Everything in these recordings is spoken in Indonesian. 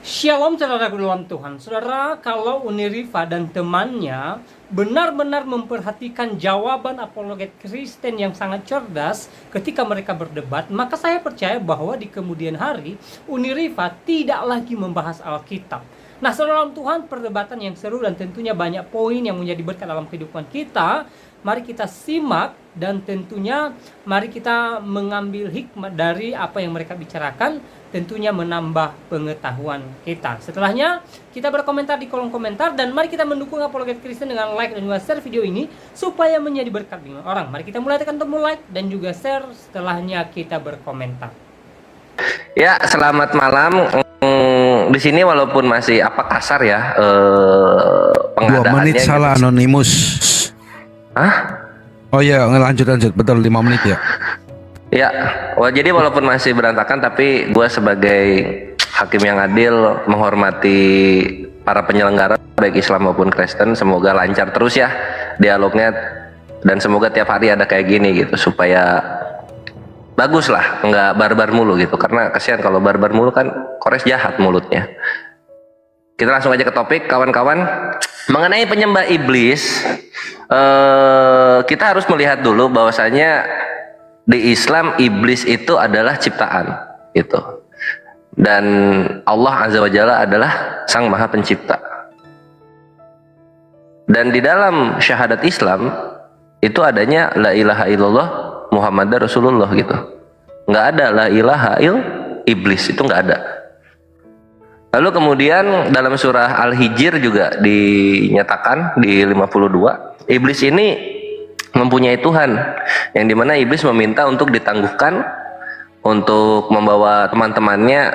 Shalom saudara dalam Tuhan. Saudara, kalau Uniriva dan temannya benar-benar memperhatikan jawaban apologet Kristen yang sangat cerdas ketika mereka berdebat, maka saya percaya bahwa di kemudian hari Uniriva tidak lagi membahas Alkitab. Nah, saudara dalam Tuhan, perdebatan yang seru dan tentunya banyak poin yang menjadi berkat dalam kehidupan kita. Mari kita simak dan tentunya mari kita mengambil hikmat dari apa yang mereka bicarakan, tentunya menambah pengetahuan kita. Setelahnya kita berkomentar di kolom komentar dan mari kita mendukung apologet Kristen dengan like dan juga share video ini supaya menjadi berkat bagi orang. Mari kita mulai tekan tombol like dan juga share, setelahnya kita berkomentar. Ya, selamat malam. Di sini walaupun masih kasar ya, 2 menit pengadaannya salah gitu. anonimus. Hah? Oh iya, lanjut betul 5 menit ya. Ya, jadi walaupun masih berantakan, tapi gue sebagai hakim yang adil menghormati para penyelenggara baik Islam maupun Kristen. Semoga lancar terus ya dialognya, dan semoga tiap hari ada kayak gini gitu supaya bagus lah, nggak barbar mulu gitu. Karena kasihan kalau barbar mulu kan kores jahat mulutnya. Kita langsung aja ke topik, kawan-kawan. Mengenai penyembah iblis, kita harus melihat dulu bahwasanya di Islam iblis itu adalah ciptaan gitu, dan Allah Azza wa Jalla adalah Sang Maha Pencipta. Dan di dalam syahadat Islam itu adanya la ilaha illallah Muhammadar Rasulullah gitu. Nggak ada la ilaha iblis, itu nggak ada. Lalu kemudian dalam surah Al-Hijr juga dinyatakan di 52, iblis ini mempunyai Tuhan, yang dimana iblis meminta untuk ditangguhkan untuk membawa teman-temannya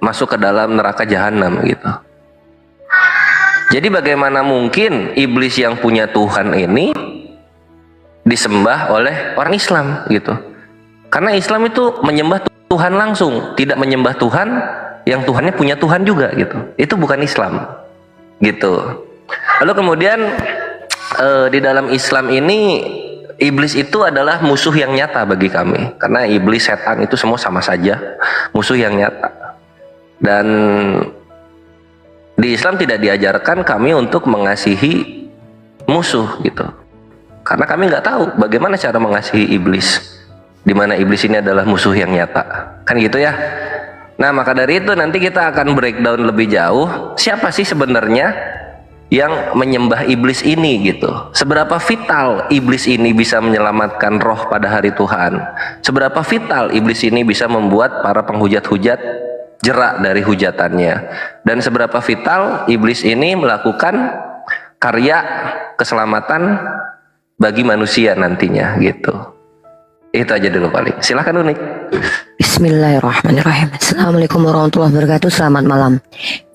masuk ke dalam neraka jahanam gitu. Jadi bagaimana mungkin iblis yang punya Tuhan ini disembah oleh orang Islam gitu? Karena Islam itu menyembah Tuhan langsung, tidak menyembah Tuhan yang Tuhannya punya Tuhan juga gitu. Itu bukan Islam gitu. Lalu kemudian di dalam Islam ini iblis itu adalah musuh yang nyata bagi kami, karena iblis, setan itu semua sama saja, musuh yang nyata. Dan di Islam tidak diajarkan kami untuk mengasihi musuh gitu, karena kami nggak tahu bagaimana cara mengasihi iblis, di mana iblis ini adalah musuh yang nyata, kan gitu ya. Nah, maka dari itu nanti kita akan breakdown lebih jauh siapa sih sebenarnya yang menyembah iblis ini gitu. Seberapa vital iblis ini bisa menyelamatkan roh pada hari Tuhan. Seberapa vital iblis ini bisa membuat para penghujat-hujat jerak dari hujatannya. Dan seberapa vital iblis ini melakukan karya keselamatan bagi manusia nantinya gitu. Itu aja dulu paling. Silahkan Unik. Bismillahirrahmanirrahim. Assalamualaikum warahmatullahi wabarakatuh. Selamat malam.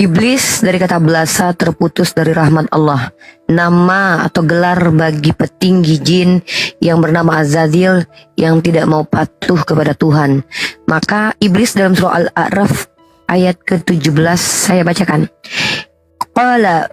Iblis dari kata belasa terputus dari rahmat Allah. Nama atau gelar bagi petinggi jin yang bernama Azazil yang tidak mau patuh kepada Tuhan. Maka iblis dalam surah Al-A'raf ayat ke-17 saya bacakan. Qala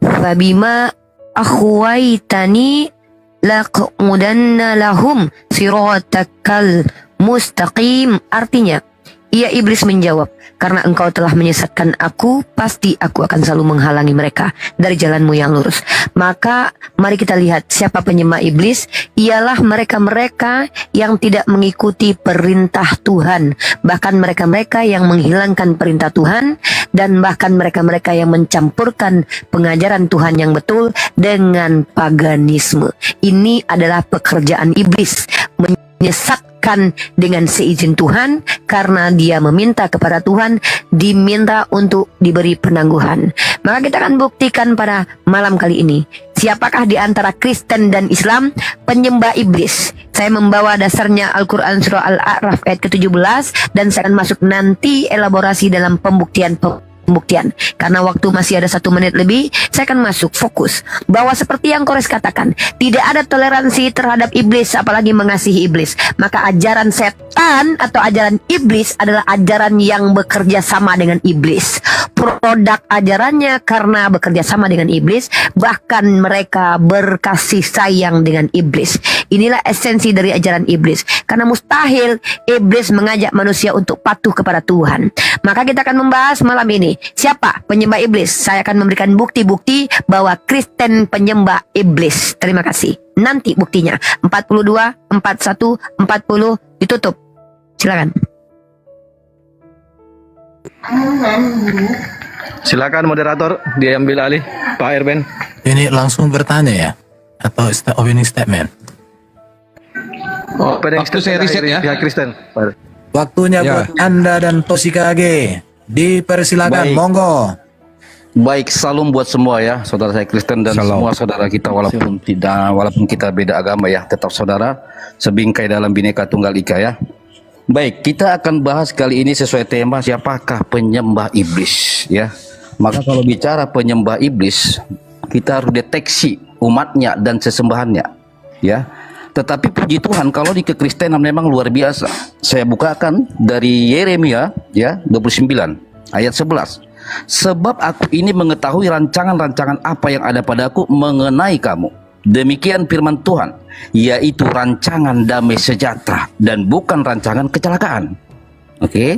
fabima akhwaitani laq'udanna lahum siratakal mustaqim. Artinya, ia iblis menjawab, karena engkau telah menyesatkan aku, pasti aku akan selalu menghalangi mereka dari jalanmu yang lurus. Maka mari kita lihat siapa penyembah iblis. Ialah mereka-mereka yang tidak mengikuti perintah Tuhan, bahkan mereka-mereka yang menghilangkan perintah Tuhan, dan bahkan mereka-mereka yang mencampurkan pengajaran Tuhan yang betul dengan paganisme. Ini adalah pekerjaan iblis, menyesatkan dengan seizin Tuhan, karena dia meminta kepada Tuhan, diminta untuk diberi penangguhan. Maka kita akan buktikan pada malam kali ini, siapakah di antara Kristen dan Islam penyembah iblis. Saya membawa dasarnya Al-Quran surah Al-A'raf ayat ke-17, dan saya akan masuk nanti elaborasi dalam pembuktian. Karena waktu masih ada 1 menit lebih, saya akan masuk fokus bahwa seperti yang Kores katakan, tidak ada toleransi terhadap iblis, apalagi mengasihi iblis. Maka ajaran setan atau ajaran iblis adalah ajaran yang bekerja sama dengan iblis. produk ajarannya karena bekerja sama dengan iblis, bahkan mereka berkasih sayang dengan iblis. Inilah esensi dari ajaran iblis. Karena mustahil iblis mengajak manusia untuk patuh kepada Tuhan. Maka kita akan membahas malam ini, siapa penyembah iblis? Saya akan memberikan bukti-bukti bahwa Kristen penyembah iblis. Terima kasih. Nanti buktinya 42, 41, 40 ditutup. Silakan. Silakan moderator diambil alih, Pak Erben. Ini langsung bertanya ya? Atau opening statement? Opening Waktu saya riset ya. Pihak Kristen. Waktunya Ya. buat Anda dan Toshikage. Dipersilakan, Baik. monggo. Baik, salam buat semua ya, saudara saya Kristen dan Salam. semua saudara kita walaupun kita beda agama ya, tetap saudara sebingkai dalam Bhinneka Tunggal Ika ya. Baik, kita akan bahas kali ini sesuai tema siapakah penyembah iblis ya. Maka kalau bicara penyembah iblis, kita harus deteksi umatnya dan sesembahannya ya. Tetapi puji Tuhan kalau di kekristenan memang luar biasa. Saya bukakan dari Yeremia ya 29 ayat 11. Sebab aku ini mengetahui rancangan-rancangan apa yang ada padaku mengenai kamu. Demikian firman Tuhan, yaitu rancangan damai sejahtera dan bukan rancangan kecelakaan. Oke.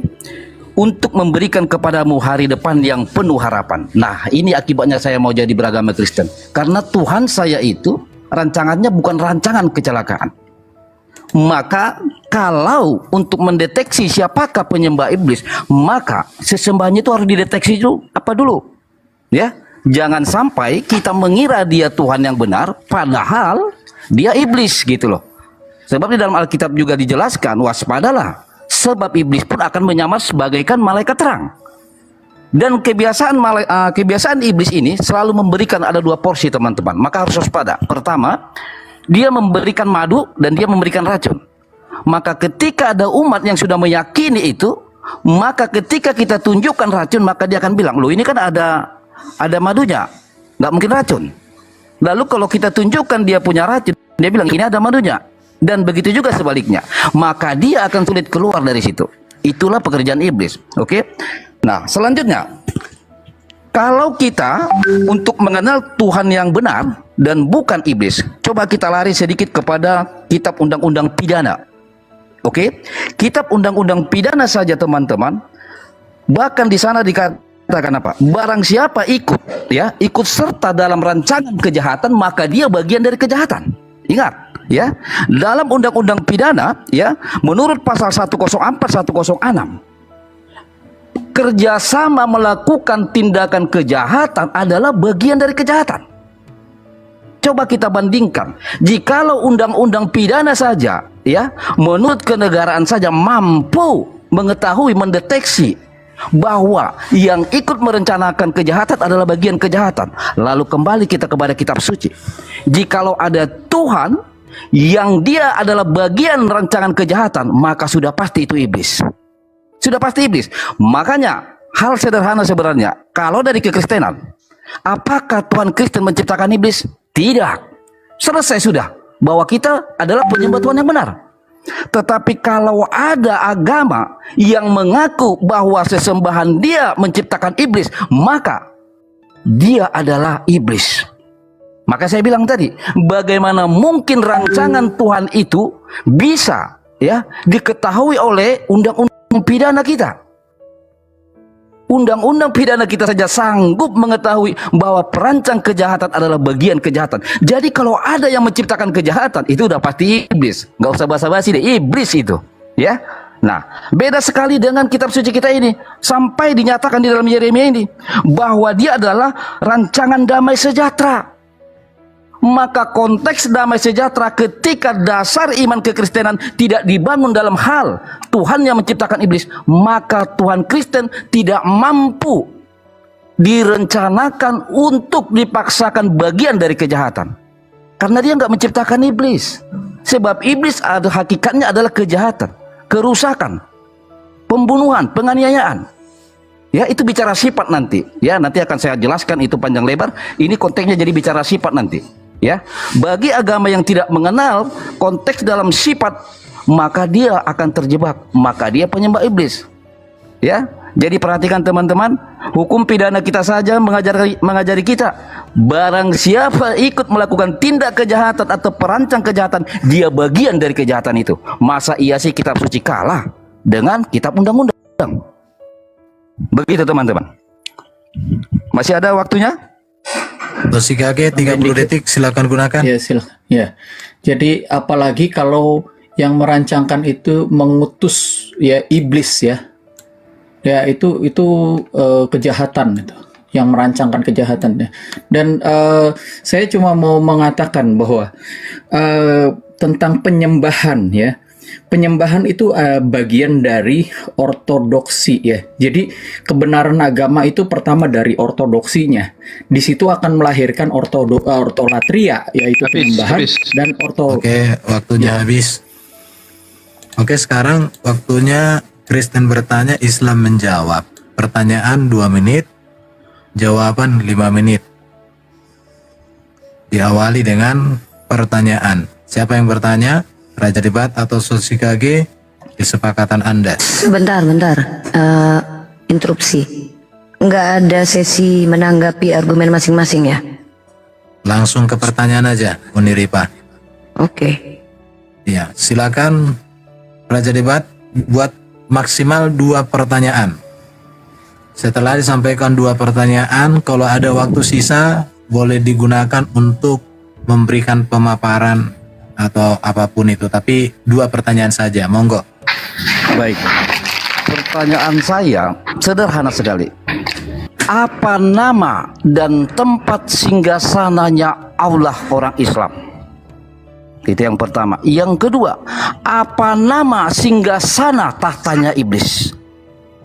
Untuk memberikan kepadamu hari depan yang penuh harapan. Nah, ini akibatnya saya mau jadi beragama Kristen. Karena Tuhan saya itu rancangannya bukan rancangan kecelakaan. Maka kalau untuk mendeteksi siapakah penyembah iblis, maka sesembahannya itu harus dideteksi dulu. Apa dulu? Ya, jangan sampai kita mengira dia Tuhan yang benar, padahal dia iblis gitu loh. Sebab di dalam Alkitab juga dijelaskan, waspadalah, sebab iblis pun akan menyamar sebagaikan malaikat terang. Dan kebiasaan iblis ini selalu memberikan ada dua porsi teman-teman. Maka harus waspada. Pertama, dia memberikan madu dan dia memberikan racun. Maka ketika ada umat yang sudah meyakini itu, maka ketika kita tunjukkan racun, maka dia akan bilang, loh ini kan ada madunya, nggak mungkin racun. Lalu kalau kita tunjukkan dia punya racun, dia bilang ini ada madunya. Dan begitu juga sebaliknya. Maka dia akan sulit keluar dari situ. Itulah pekerjaan iblis. Oke? Nah, selanjutnya, kalau kita untuk mengenal Tuhan yang benar dan bukan iblis, coba kita lari sedikit kepada kitab undang-undang pidana. Oke? Kitab undang-undang pidana saja teman-teman, bahkan di sana dikatakan apa? Barang siapa ikut serta dalam rancangan kejahatan, maka dia bagian dari kejahatan. Ingat, ya. Dalam undang-undang pidana, ya, menurut pasal 104 106, kerjasama melakukan tindakan kejahatan adalah bagian dari kejahatan. Coba kita bandingkan, jikalau undang-undang pidana saja, ya, menurut kenegaraan saja mampu mengetahui, mendeteksi bahwa yang ikut merencanakan kejahatan adalah bagian kejahatan. Lalu kembali kita kepada kitab suci. Jikalau ada Tuhan yang dia adalah bagian rancangan kejahatan, maka sudah pasti itu iblis. Sudah pasti iblis. Makanya hal sederhana sebenarnya, kalau dari kekristenan, apakah Tuhan Kristen menciptakan iblis? Tidak. Selesai sudah bahwa kita adalah penyembah Tuhan yang benar. Tetapi kalau ada agama yang mengaku bahwa sesembahan dia menciptakan iblis, maka dia adalah iblis. Maka saya bilang tadi, bagaimana mungkin rancangan Tuhan itu bisa ya diketahui oleh undang-undang pidana kita? Undang-undang pidana kita saja sanggup mengetahui bahwa perancang kejahatan adalah bagian kejahatan. Jadi kalau ada yang menciptakan kejahatan, itu udah pasti iblis. Nggak usah basa-basi deh, iblis itu. Ya. Nah, beda sekali dengan kitab suci kita ini. Sampai dinyatakan di dalam Yeremia ini bahwa dia adalah rancangan damai sejahtera. Maka konteks damai sejahtera ketika dasar iman kekristenan tidak dibangun dalam hal Tuhan yang menciptakan iblis, maka Tuhan Kristen tidak mampu direncanakan untuk dipaksakan bagian dari kejahatan. Karena dia nggak menciptakan iblis. Sebab iblis hakikatnya adalah kejahatan, kerusakan, pembunuhan, penganiayaan. Ya, itu bicara sifat nanti. Ya, nanti akan saya jelaskan itu panjang lebar. Ini konteksnya jadi bicara sifat nanti. Ya, bagi agama yang tidak mengenal konteks dalam sifat, maka dia akan terjebak, maka dia penyembah iblis. Ya, Jadi perhatikan teman-teman, hukum pidana kita saja mengajari kita, barang siapa ikut melakukan tindak kejahatan atau perancang kejahatan, dia bagian dari kejahatan itu. Masa iya sih kitab suci kalah dengan kitab undang-undang? Begitu teman-teman. Masih ada waktunya? Tosi KG 30 detik, silakan gunakan. Ya, silakan. Ya. Jadi apalagi kalau yang merancangkan itu mengutus ya iblis ya. Ya itu kejahatan itu, yang merancangkan kejahatannya. Dan saya cuma mau mengatakan bahwa tentang penyembahan ya, penyembahan itu bagian dari ortodoksi ya. Jadi kebenaran agama itu pertama dari ortodoksinya. Di situ akan melahirkan ortolatria, yaitu penyembahan dan Oke, waktunya habis. Oke, sekarang waktunya Kristen bertanya, Islam menjawab. Pertanyaan 2 menit, jawaban 5 menit. Diawali dengan pertanyaan. Siapa yang bertanya? Raja Debat atau Tosi KG? Kesepakatan Anda. Bentar. Interupsi. Nggak ada sesi menanggapi argumen masing-masing ya? Langsung ke pertanyaan aja, Uniripa. Oke. Ya, silakan Raja Debat buat maksimal 2 pertanyaan. Setelah disampaikan 2 pertanyaan, kalau ada waktu sisa boleh digunakan untuk memberikan pemaparan atau apapun itu, tapi 2 pertanyaan saja, monggo. Baik. Pertanyaan saya sederhana sekali. Apa nama dan tempat singgasananya Allah orang Islam? Itu yang pertama. Yang kedua, apa nama singgasana tahtanya iblis?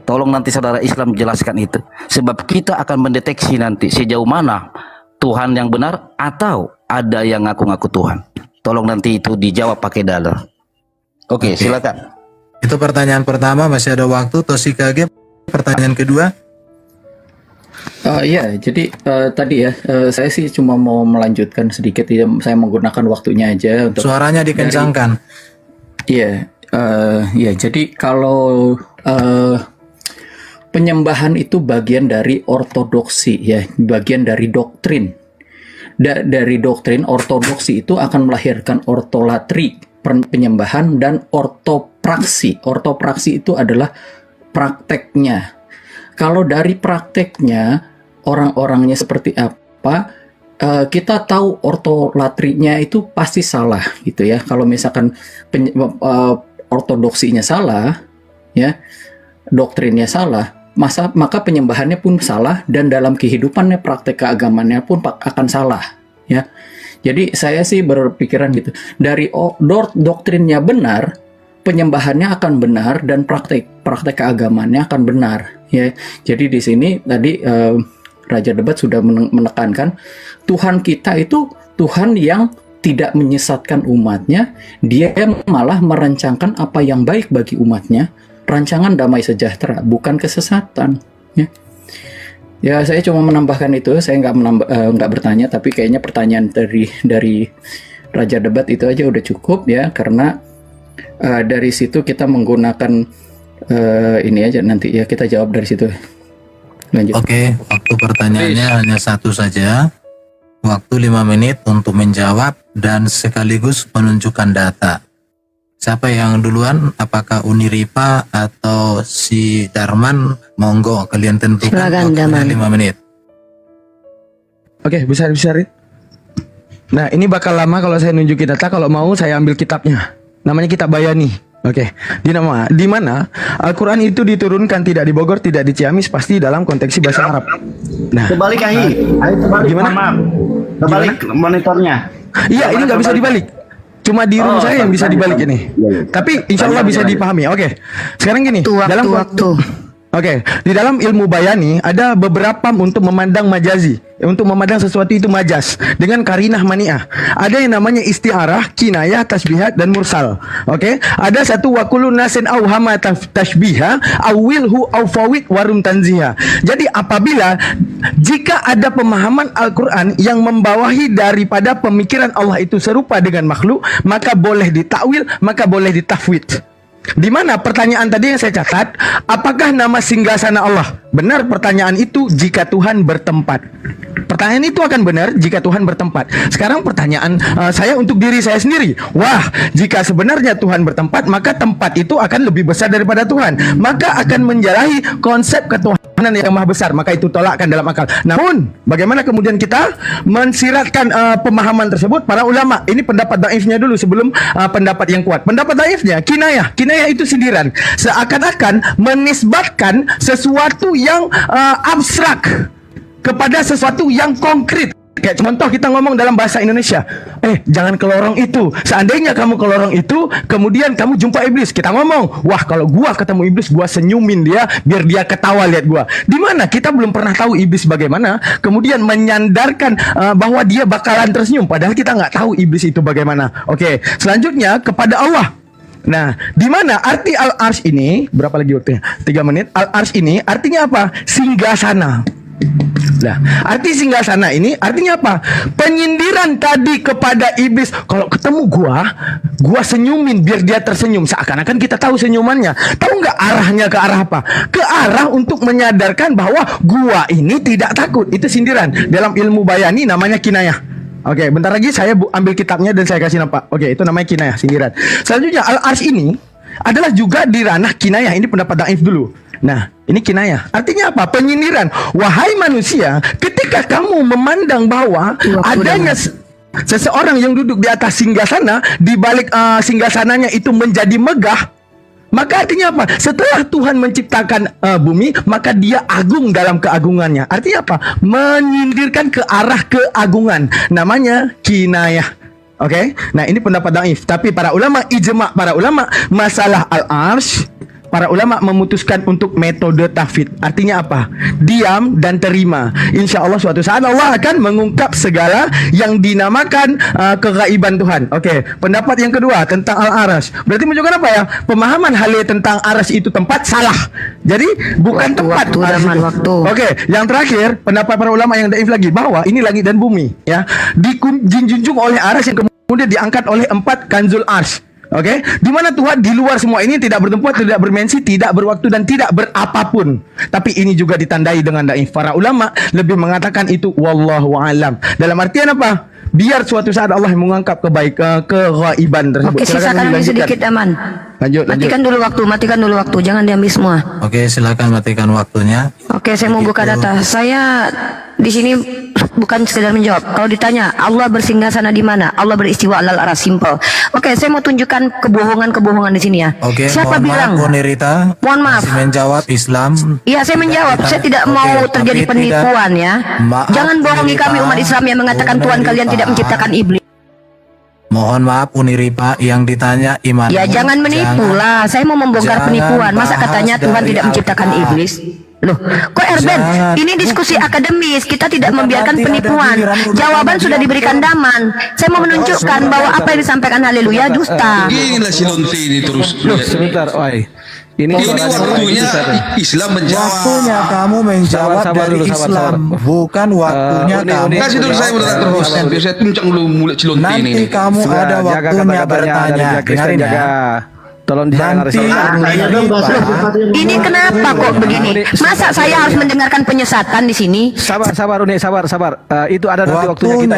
Tolong nanti saudara Islam jelaskan itu. Sebab kita akan mendeteksi nanti sejauh mana Tuhan yang benar atau ada yang ngaku-ngaku Tuhan. Tolong nanti itu dijawab pakai dalil. Oke, silakan. Itu pertanyaan pertama, masih ada waktu. Tosi KG, pertanyaan kedua. Ya, jadi tadi ya, saya sih cuma mau melanjutkan sedikit ya, saya menggunakan waktunya aja untuk Suaranya dikencangkan. Iya, ya. Jadi kalau penyembahan itu bagian dari ortodoksi ya, bagian dari doktrin. Dari doktrin ortodoksi itu akan melahirkan ortolatri, penyembahan, dan ortopraksi. Ortopraksi itu adalah prakteknya. Kalau dari prakteknya orang-orangnya seperti apa, kita tahu ortolatrinya itu pasti salah gitu ya. Kalau misalkan ortodoksinya salah, ya, doktrinnya salah, maka penyembahannya pun salah, dan dalam kehidupannya praktek keagamannya pun akan salah, ya. Jadi saya sih berpikiran gitu. Dari doktrinnya benar, penyembahannya akan benar, dan praktek keagamannya akan benar, ya. Jadi di sini tadi Raja Debat sudah menekankan Tuhan kita itu Tuhan yang tidak menyesatkan umatnya, dia malah merancangkan apa yang baik bagi umatnya, rancangan damai sejahtera, bukan kesesatan. Ya, saya cuma menambahkan itu. Saya nggak bertanya, tapi kayaknya pertanyaan dari Raja Debat itu aja udah cukup ya, karena dari situ kita menggunakan ini aja nanti ya, kita jawab dari situ. Lanjut. Oke, waktu pertanyaannya hanya 1 saja. Waktu 5 menit untuk menjawab dan sekaligus menunjukkan data. Siapa yang duluan? Apakah Uniripa atau si Darman? Monggo, kalian tentukan. Silakan, Darman. 5 menit. Oke, bisa Rit. Nah, ini bakal lama kalau saya nunjukin data. Kalau mau saya ambil kitabnya. Namanya kitab Bayani. Oke, di mana Al-Quran itu diturunkan tidak di Bogor, tidak di Ciamis, pasti dalam konteks bahasa Arab. Nah, Kebalik Ahi terbalik. Gimana? Maaf. Kebalik monitornya. iya, ini nggak bisa dibalik. Cuma di room saya yang bisa dibalik ini. Tapi insya Allah bisa dipahami. Oke, sekarang gini. Dalam Waktu. Oke, di dalam ilmu bayani ada beberapa untuk memandang majazi, untuk memandang sesuatu itu majas dengan karinah mani'ah. Ada yang namanya isti'arah, kinayah, tasbihat, dan mursal. Oke, ada satu wakulu nasin auhama tashbiha, awilhu aufawid warum tanziha. Jadi jika ada pemahaman Al-Quran yang membawahi daripada pemikiran Allah itu serupa dengan makhluk, maka boleh ditakwil, maka boleh ditafwid. Di mana pertanyaan tadi yang saya catat, apakah nama singgasana Allah? Benar pertanyaan itu jika Tuhan bertempat. Pertanyaan itu akan benar jika Tuhan bertempat. Sekarang pertanyaan saya untuk diri saya sendiri. Wah, jika sebenarnya Tuhan bertempat, maka tempat itu akan lebih besar daripada Tuhan. Maka akan menjalahi konsep ketuhanan yang maha besar. Maka itu tolakkan dalam akal. Namun, bagaimana kemudian kita mensiratkan pemahaman tersebut? Para ulama, ini pendapat daifnya dulu sebelum pendapat yang kuat. Pendapat daifnya, kinayah. Kinayah itu sindiran. Seakan-akan menisbatkan sesuatu yang abstrak kepada sesuatu yang konkret. Kayak contoh kita ngomong dalam bahasa Indonesia, jangan ke lorong itu. Seandainya kamu ke lorong itu, kemudian kamu jumpa iblis, kita ngomong, wah kalau gua ketemu iblis, gua senyumin dia biar dia ketawa lihat gua. Di mana kita belum pernah tahu iblis bagaimana, kemudian menyandarkan bahwa dia bakalan tersenyum, padahal kita nggak tahu iblis itu bagaimana. Oke, selanjutnya kepada Allah. Nah, di mana arti al-arsy ini? Berapa lagi waktunya? 3 menit. Al-arsy ini artinya apa? Singgasana. Nah, arti singgasana ini artinya apa? Penyindiran tadi kepada iblis. Kalau ketemu gua senyumin biar dia tersenyum. Seakan-akan kita tahu senyumannya. Tahu nggak arahnya ke arah apa? Ke arah untuk menyadarkan bahwa gua ini tidak takut. Itu sindiran. Dalam ilmu bayani namanya kinayah. Oke, bentar lagi saya ambil kitabnya dan saya kasih nampak. Oke, itu namanya kinayah, sindiran. Selanjutnya al-arsy ini adalah juga di ranah kinayah. Ini pendapat daif dulu. Nah, ini kinayah. Artinya apa? Penyindiran. Wahai manusia, ketika kamu memandang bahwa adanya seseorang yang duduk di atas singgasana, di balik singgasananya itu menjadi megah, maka artinya apa? Setelah Tuhan menciptakan bumi, maka dia agung dalam keagungannya. Artinya apa? Menyindirkan ke arah keagungan. Namanya kinayah. Oke? Nah, ini pendapat daif. Tapi para ulama, ijma' para ulama, masalah al-arsy, para ulama memutuskan untuk metode tafwid. Artinya apa? Diam dan terima. Insya Allah suatu saat Allah akan mengungkap segala yang dinamakan kegaiban Tuhan. Oke, pendapat yang kedua tentang al-arsy. Berarti menunjukkan apa ya? Pemahaman halil tentang arsy itu tempat salah. Jadi bukan tempat. Waktu. Oke, yang terakhir pendapat para ulama yang daif lagi bahwa ini langit dan bumi ya dijunjung oleh arsy yang kemudian diangkat oleh 4 kanzul arsy. Oke, di mana Tuhan di luar semua ini tidak bertempat, tidak berdimensi, tidak berwaktu dan tidak berapapun. Tapi ini juga ditandai dengan daif. Para ulama lebih mengatakan itu wallahu alam. Dalam artian apa? Biar suatu saat Allah mengangkat kegaiban tersebut. Oke, sisakan lagi sedikit aman. Lanjut. Matikan dulu waktu, jangan diambil semua. Oke, silakan matikan waktunya. Oke, saya mau buka data. Saya di sini bukan sekedar menjawab. Kalau ditanya Allah bersinggasana di mana? Allah beristiwa alal arsy, simple. Oke, saya mau tunjukkan kebohongan di sini ya. Oke, siapa bilang? Mohon maaf, Nirita. Mohon maaf. Masih menjawab Islam. Iya, saya menjawab. Saya tidak mau terjadi penipuan ya. Jangan bohongi kami umat Islam yang mengatakan Tuhan kalian tidak menciptakan iblis. Mohon maaf Uniripa, yang ditanya iman. Ya jangan menipu lah. Saya mau membongkar penipuan. Masa katanya Tuhan tidak menciptakan iblis? Loh, kok Erben? Ini diskusi akademis. Kita tidak membiarkan penipuan. Jawaban sudah diberikan Daman. Saya mau menunjukkan bahwa apa yang disampaikan haleluya dusta. Inilah si Lonte ini terus. Loh, sebentar, oi. Ini waktunya Islam menjawab. Waktunya kamu menjawab dari Islam, bukan waktunya kamu. Kasih dulu saya bertanya terus. Biar saya tuncang dulu mulut si Lonte ini. Nanti kamu ada waktunya bertanya. Dengarin ya. Tolong nanti ini kenapa kok begini? Masa saya harus mendengarkan penyesatan di sini? Sabar Uni, sabar. Itu ada nanti waktunya kita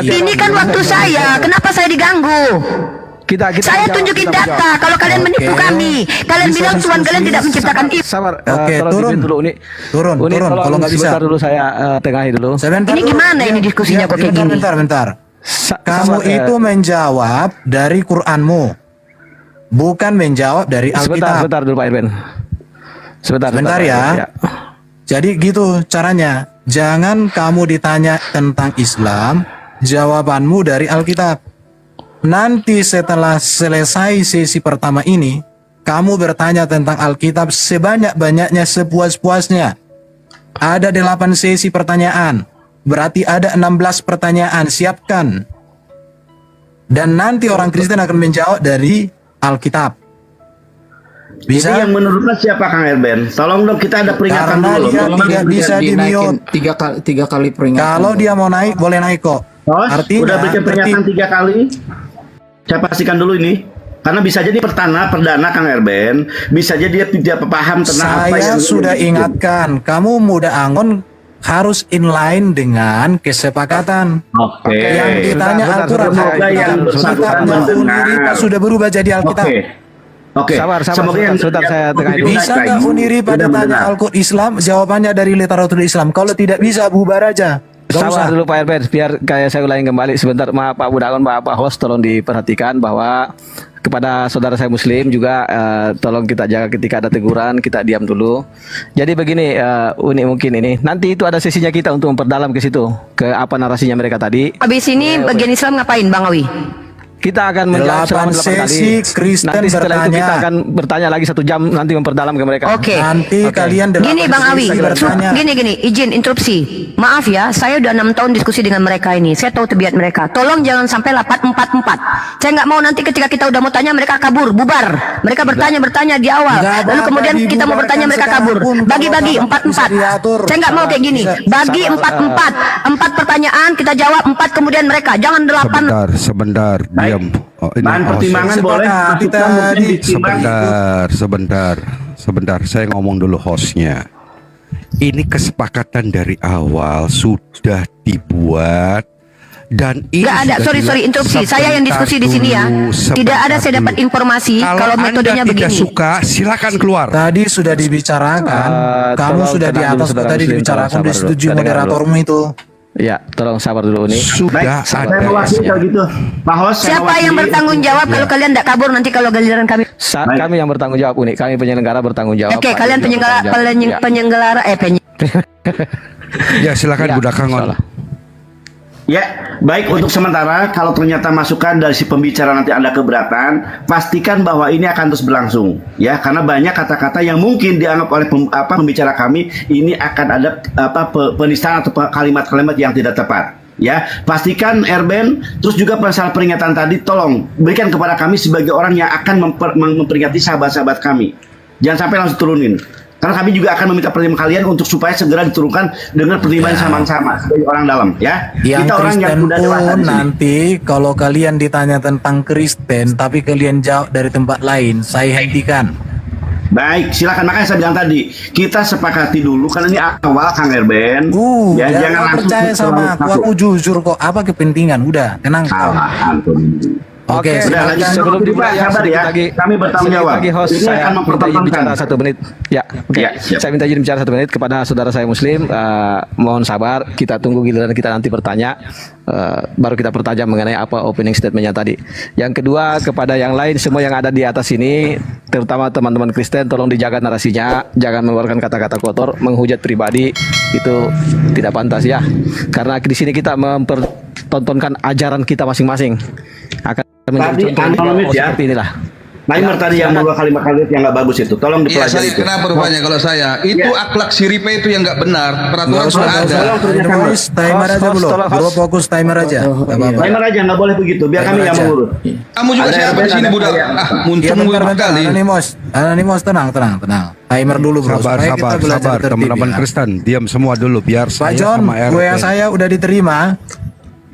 itu. Ini kan waktu saya. Kenapa saya diganggu? Saya tunjukin data. Kalau kalian menipu kami, kalian bilang Tuhan kalian tidak menciptakan iblis. Sabar. Oke, turun dulu Uni. Turun. Kalau nggak bisa. Sebentar dulu saya tengahi dulu. Ini gimana ini diskusinya kok kayak gini? Bentar. Kamu itu menjawab dari Qur'anmu, bukan menjawab dari Alkitab. Sebentar dulu Pak Irben. Sebentar ya. Jadi gitu caranya. Jangan kamu ditanya tentang Islam, jawabanmu dari Alkitab. Nanti setelah selesai sesi pertama ini, kamu bertanya tentang Alkitab sebanyak-banyaknya, sepuas-puasnya. Ada 8 sesi pertanyaan, berarti ada 16 pertanyaan, siapkan. Dan nanti orang Kristen akan menjawab dari Alkitab. Bisa? Jadi yang menurutnya siapa Kang Erben? Tolong dong, kita ada peringatan dulu. Dia tidak bisa di-mute. Tiga kali peringatan. Kalau dia mau naik, boleh naik kok. Oh, artinya udah bikin peringatan 3 kali. Saya pastikan dulu ini. Karena bisa jadi perdana Kang Erben, bisa jadi dia tidak paham tentang apa Saya yang sudah ingatkan, kamu muda Angon harus inline dengan kesepakatan. Oke. Yang ditanya Al-Quran, Semoga yang bersangkutan mendengar. sudah berubah jadi Alkitab. Oke. Sabar, Semoga yang sebentar saya tengah ini. Bisa nggak Uniripa tanya Al-Quran Islam? Jawabannya dari literatur Islam. Kalau tidak bisa, bubar aja. Gak Sabar usah. dulu Pak Herbert, biar kayak saya ulangi kembali sebentar. Maaf Pak Budagon, Pak host, tolong diperhatikan bahwa kepada saudara saya Muslim juga tolong kita jaga ketika ada teguran, kita diam dulu. Jadi begini, Uni mungkin ini nanti itu ada sesinya kita untuk memperdalam ke situ, ke apa narasinya mereka tadi. Habis ini bagian Islam ngapain Bang Awi? Kita akan menjawab selama 8 sesi kali. Kristen Nanti setelah itu kita bertanya. akan bertanya lagi 1 jam nanti memperdalam ke mereka. Oke. Nanti kalian Gini Bang Awi, gini, izin interupsi. Maaf ya, saya udah 6 tahun diskusi dengan mereka ini. Saya tahu tabiat mereka. Tolong jangan sampai 844. Saya nggak mau nanti ketika kita udah mau tanya mereka kabur, bubar. Mereka bertanya di awal. Nggak Lalu apa-apa, kemudian kita mau bertanya dibubarkan mereka sekarang kabur. pun, Bagi-bagi kalau bisa 44. diatur. Saya nggak mau kayak gini. Bagi 44. 4 pertanyaan kita jawab 4 kemudian mereka. Jangan 8. Sebentar, diam. Oh, ini Bahan pertimbangan boleh kita mungkin ditimbang. sebentar, saya ngomong dulu hostnya. Ini kesepakatan dari awal sudah dibuat dan ini Nggak ada, sorry interupsi. Saya yang diskusi di sini ya. Tidak ada saya dapat informasi kalau metodenya Anda tidak begini. suka, silakan keluar. Tadi sudah dibicarakan, kamu tolong sudah di tenang dulu, atas saudara tadi Muslim, dibicarakan, tolong sudah sabar dulu. setuju Kita dengar dulu. moderatormu itu. Ya, tolong sabar dulu nih. Sudah Saya ada. mewakili kalau gitu. Pak Host, saya Siapa yang mewakili. bertanggung jawab kalau kalian tidak kabur nanti kalau giliran kami? Kami yang bertanggung jawab, Uni. Kami penyelenggara bertanggung jawab. Oke, Pak kalian Uni penyelenggara bertanggung jawab. Ya. penyelenggara Ya, silakan Ya, Budak Kangon. Ya, baik untuk sementara kalau ternyata masukan dari si pembicara nanti Anda keberatan, pastikan bahwa ini akan terus berlangsung ya karena banyak kata-kata yang mungkin dianggap oleh pembicara kami ini akan ada penistaan atau kalimat-kalimat yang tidak tepat. Ya, pastikan Erben terus juga masalah peringatan tadi tolong berikan kepada kami sebagai orang yang akan memperingati sahabat-sahabat kami. Jangan sampai langsung turunin. Karena kami juga akan meminta pertimbangan kalian untuk supaya segera diturunkan dengan pertimbangan sama-sama sebagai orang dalam ya. Yang Kita orang yang Kristen sudah dewasa pun di sini. nanti kalau kalian ditanya tentang Kristen tapi kalian jawab dari tempat lain, saya hentikan. Baik, silakan. Makanya saya bilang tadi, kita sepakati dulu karena ini awal Kang Erben. Ya, jangan langsung percaya sama aku jujur kok. Apa kepentingan? Udah, tenang. Oke, sudah lanjut. Sebelum dimulai ya, sabar ya. sedikit lagi, Kami bertanggung sedikit jawab. lagi host Ini saya akan minta izin mempertentangkan. bicara 1 menit. Ya, oke. Ya, siap. Saya minta izin bicara 1 menit kepada saudara saya Muslim. Mohon sabar, kita tunggu giliran kita nanti bertanya. Baru kita pertajam mengenai apa opening statementnya tadi. Yang kedua, kepada yang lain semua yang ada di atas ini, terutama teman-teman Kristen, tolong dijaga narasinya, jangan mengeluarkan kata-kata kotor, menghujat pribadi itu tidak pantas ya. Karena di sini kita mempertontonkan ajaran kita masing-masing. Akan menjadi contoh ya. seperti inilah. Timer tadi yang membawa kalimat-kalimat yang nggak bagus itu, tolong Iya, dipelajari. saya kenapa rupanya kalau saya itu akhlak siripe itu yang nggak benar, peraturan sudah ada. Timer aja belum. Bro fokus timer aja. Timer aja nggak boleh begitu, biar kami yang mengurus. Kamu juga siapa di sini budak? Muncul kali. Anonymous, tenang. Timer dulu bro. Sabar, teman-teman Kristen, diam semua dulu biar Pak saya John, sama RT. WA saya udah diterima.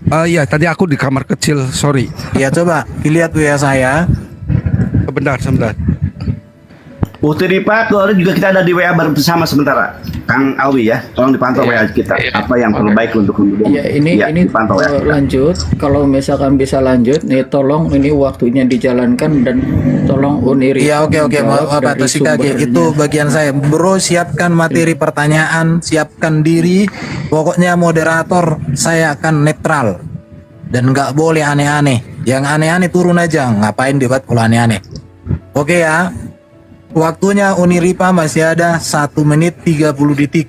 Iya, tadi aku di kamar kecil, sorry. Iya, coba dilihat WA saya. Sebentar. Putri Pak, juga kita ada di WA bersama sementara. Kang Awi ya, tolong dipantau WA kita. Apa yang terbaik untuk kemudian. Ya ini dipantau ya. lanjut. Kalau misalkan bisa lanjut, nih tolong ini waktunya dijalankan dan tolong Uniri. Iya oke. Pak Toshikage itu bagian saya. Bro siapkan materi pertanyaan, siapkan diri. Pokoknya moderator saya akan netral dan nggak boleh aneh-aneh. Yang aneh-aneh turun aja. Ngapain debat kalau aneh-aneh? Oke ya. Waktunya Uniripa masih ada 1 menit 30 detik.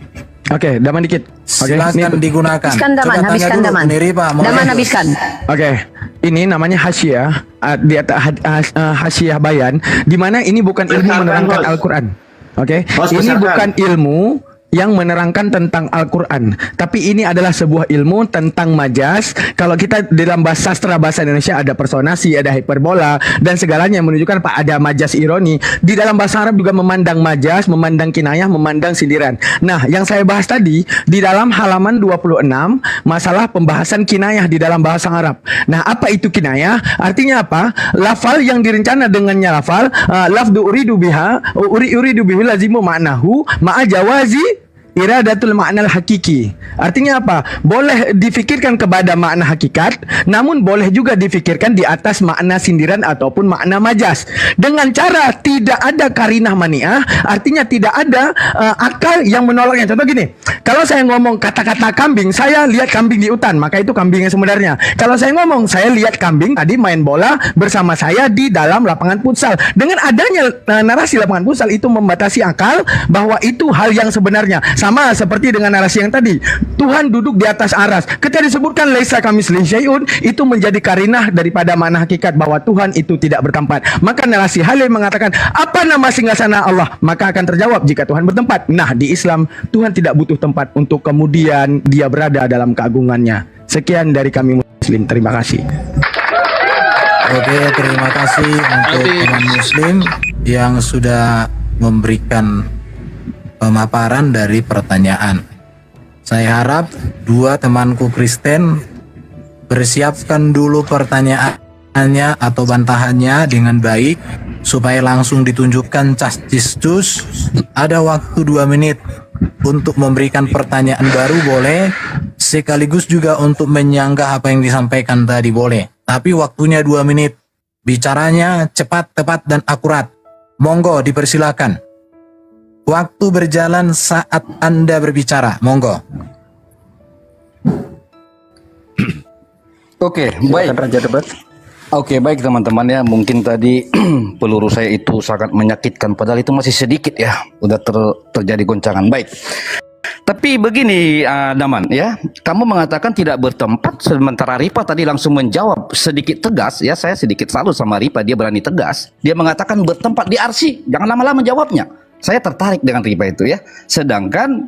Oke, daman dikit. Silakan digunakan. Habiskan daman, Coba tanya habiskan dulu, daman. Uniripa, mau Daman lanjut? habiskan. Oke, ini namanya hasyiah, di atas hasyiah bayan, di mana ini bukan ilmu menerangkan Al-Quran. Oke, ini bukan ilmu yang menerangkan tentang Al-Quran. Tapi ini adalah sebuah ilmu tentang majas. Kalau kita dalam sastra bahasa Indonesia ada personasi, ada hiperbola, dan segalanya yang menunjukkan ada majas ironi. Di dalam bahasa Arab juga memandang majas, memandang kinayah, memandang sindiran. Nah, yang saya bahas tadi di dalam halaman 26 masalah pembahasan kinayah di dalam bahasa Arab. Nah, apa itu kinayah? Artinya apa? Lafal yang direncana dengannya lafal, lafdu uridu biha, uridu bihi lazimu ma'nahu ma'a jawazi iradatul ma'nal hakiki. Artinya apa? Boleh difikirkan kepada makna hakikat, namun boleh juga difikirkan di atas makna sindiran ataupun makna majas. Dengan cara tidak ada karinah mani'ah, artinya tidak ada akal yang menolaknya. Contoh gini, kalau saya ngomong kata-kata kambing, saya lihat kambing di hutan, maka itu kambing yang sebenarnya. Kalau saya ngomong, saya lihat kambing tadi main bola bersama saya di dalam lapangan futsal. Dengan adanya narasi lapangan futsal itu membatasi akal bahwa itu hal yang sebenarnya. Sama seperti dengan narasi yang tadi, Tuhan duduk di atas aras. Ketika disebutkan laisa kamitslihi syai'un, itu menjadi karinah daripada makna hakikat bahwa Tuhan itu tidak bertempat. Maka narasi Halil mengatakan, apa nama singgasana Allah? Maka akan terjawab jika Tuhan bertempat. Nah, di Islam Tuhan tidak butuh tempat untuk kemudian dia berada dalam keagungannya. Sekian dari kami Muslim. Terima kasih. Oke, terima kasih untuk teman Muslim yang sudah memberikan pemaparan dari pertanyaan. Saya harap dua temanku Kristen bersiapkan dulu pertanyaannya atau bantahannya dengan baik supaya langsung ditunjukkan cascistus. Ada waktu 2 menit untuk memberikan pertanyaan baru boleh, sekaligus juga untuk menyanggah apa yang disampaikan tadi boleh. Tapi waktunya 2 menit. Bicaranya cepat, tepat, dan akurat. Monggo dipersilakan. Waktu berjalan saat Anda berbicara. Monggo. Oke, baik. Oke, baik teman-teman ya. Mungkin tadi peluru saya itu sangat menyakitkan, padahal itu masih sedikit ya. Udah terjadi goncangan. Baik. Tapi begini Daman ya, kamu mengatakan tidak bertempat, sementara Ripa tadi langsung menjawab sedikit tegas ya. Saya sedikit salut sama Ripa, dia berani tegas. Dia mengatakan bertempat di arsy, jangan lama-lama menjawabnya. Saya tertarik dengan Ripa itu ya. Sedangkan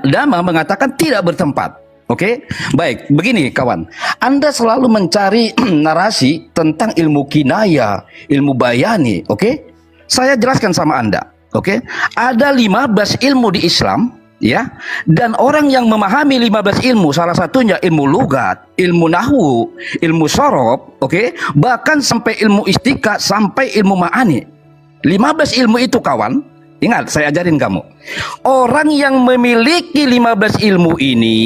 Dama mengatakan tidak bertempat. Oke, baik. Begini kawan, Anda selalu mencari narasi tentang ilmu kinaya, ilmu bayani. Oke, saya jelaskan sama Anda. Oke, ada 15 ilmu di Islam, ya. Dan orang yang memahami 15 ilmu, salah satunya ilmu lugat, ilmu nahwu, ilmu sorob, oke, bahkan sampai ilmu istika, sampai ilmu ma'ani. 15 ilmu itu kawan, ingat saya ajarin kamu. Orang yang memiliki 15 ilmu ini,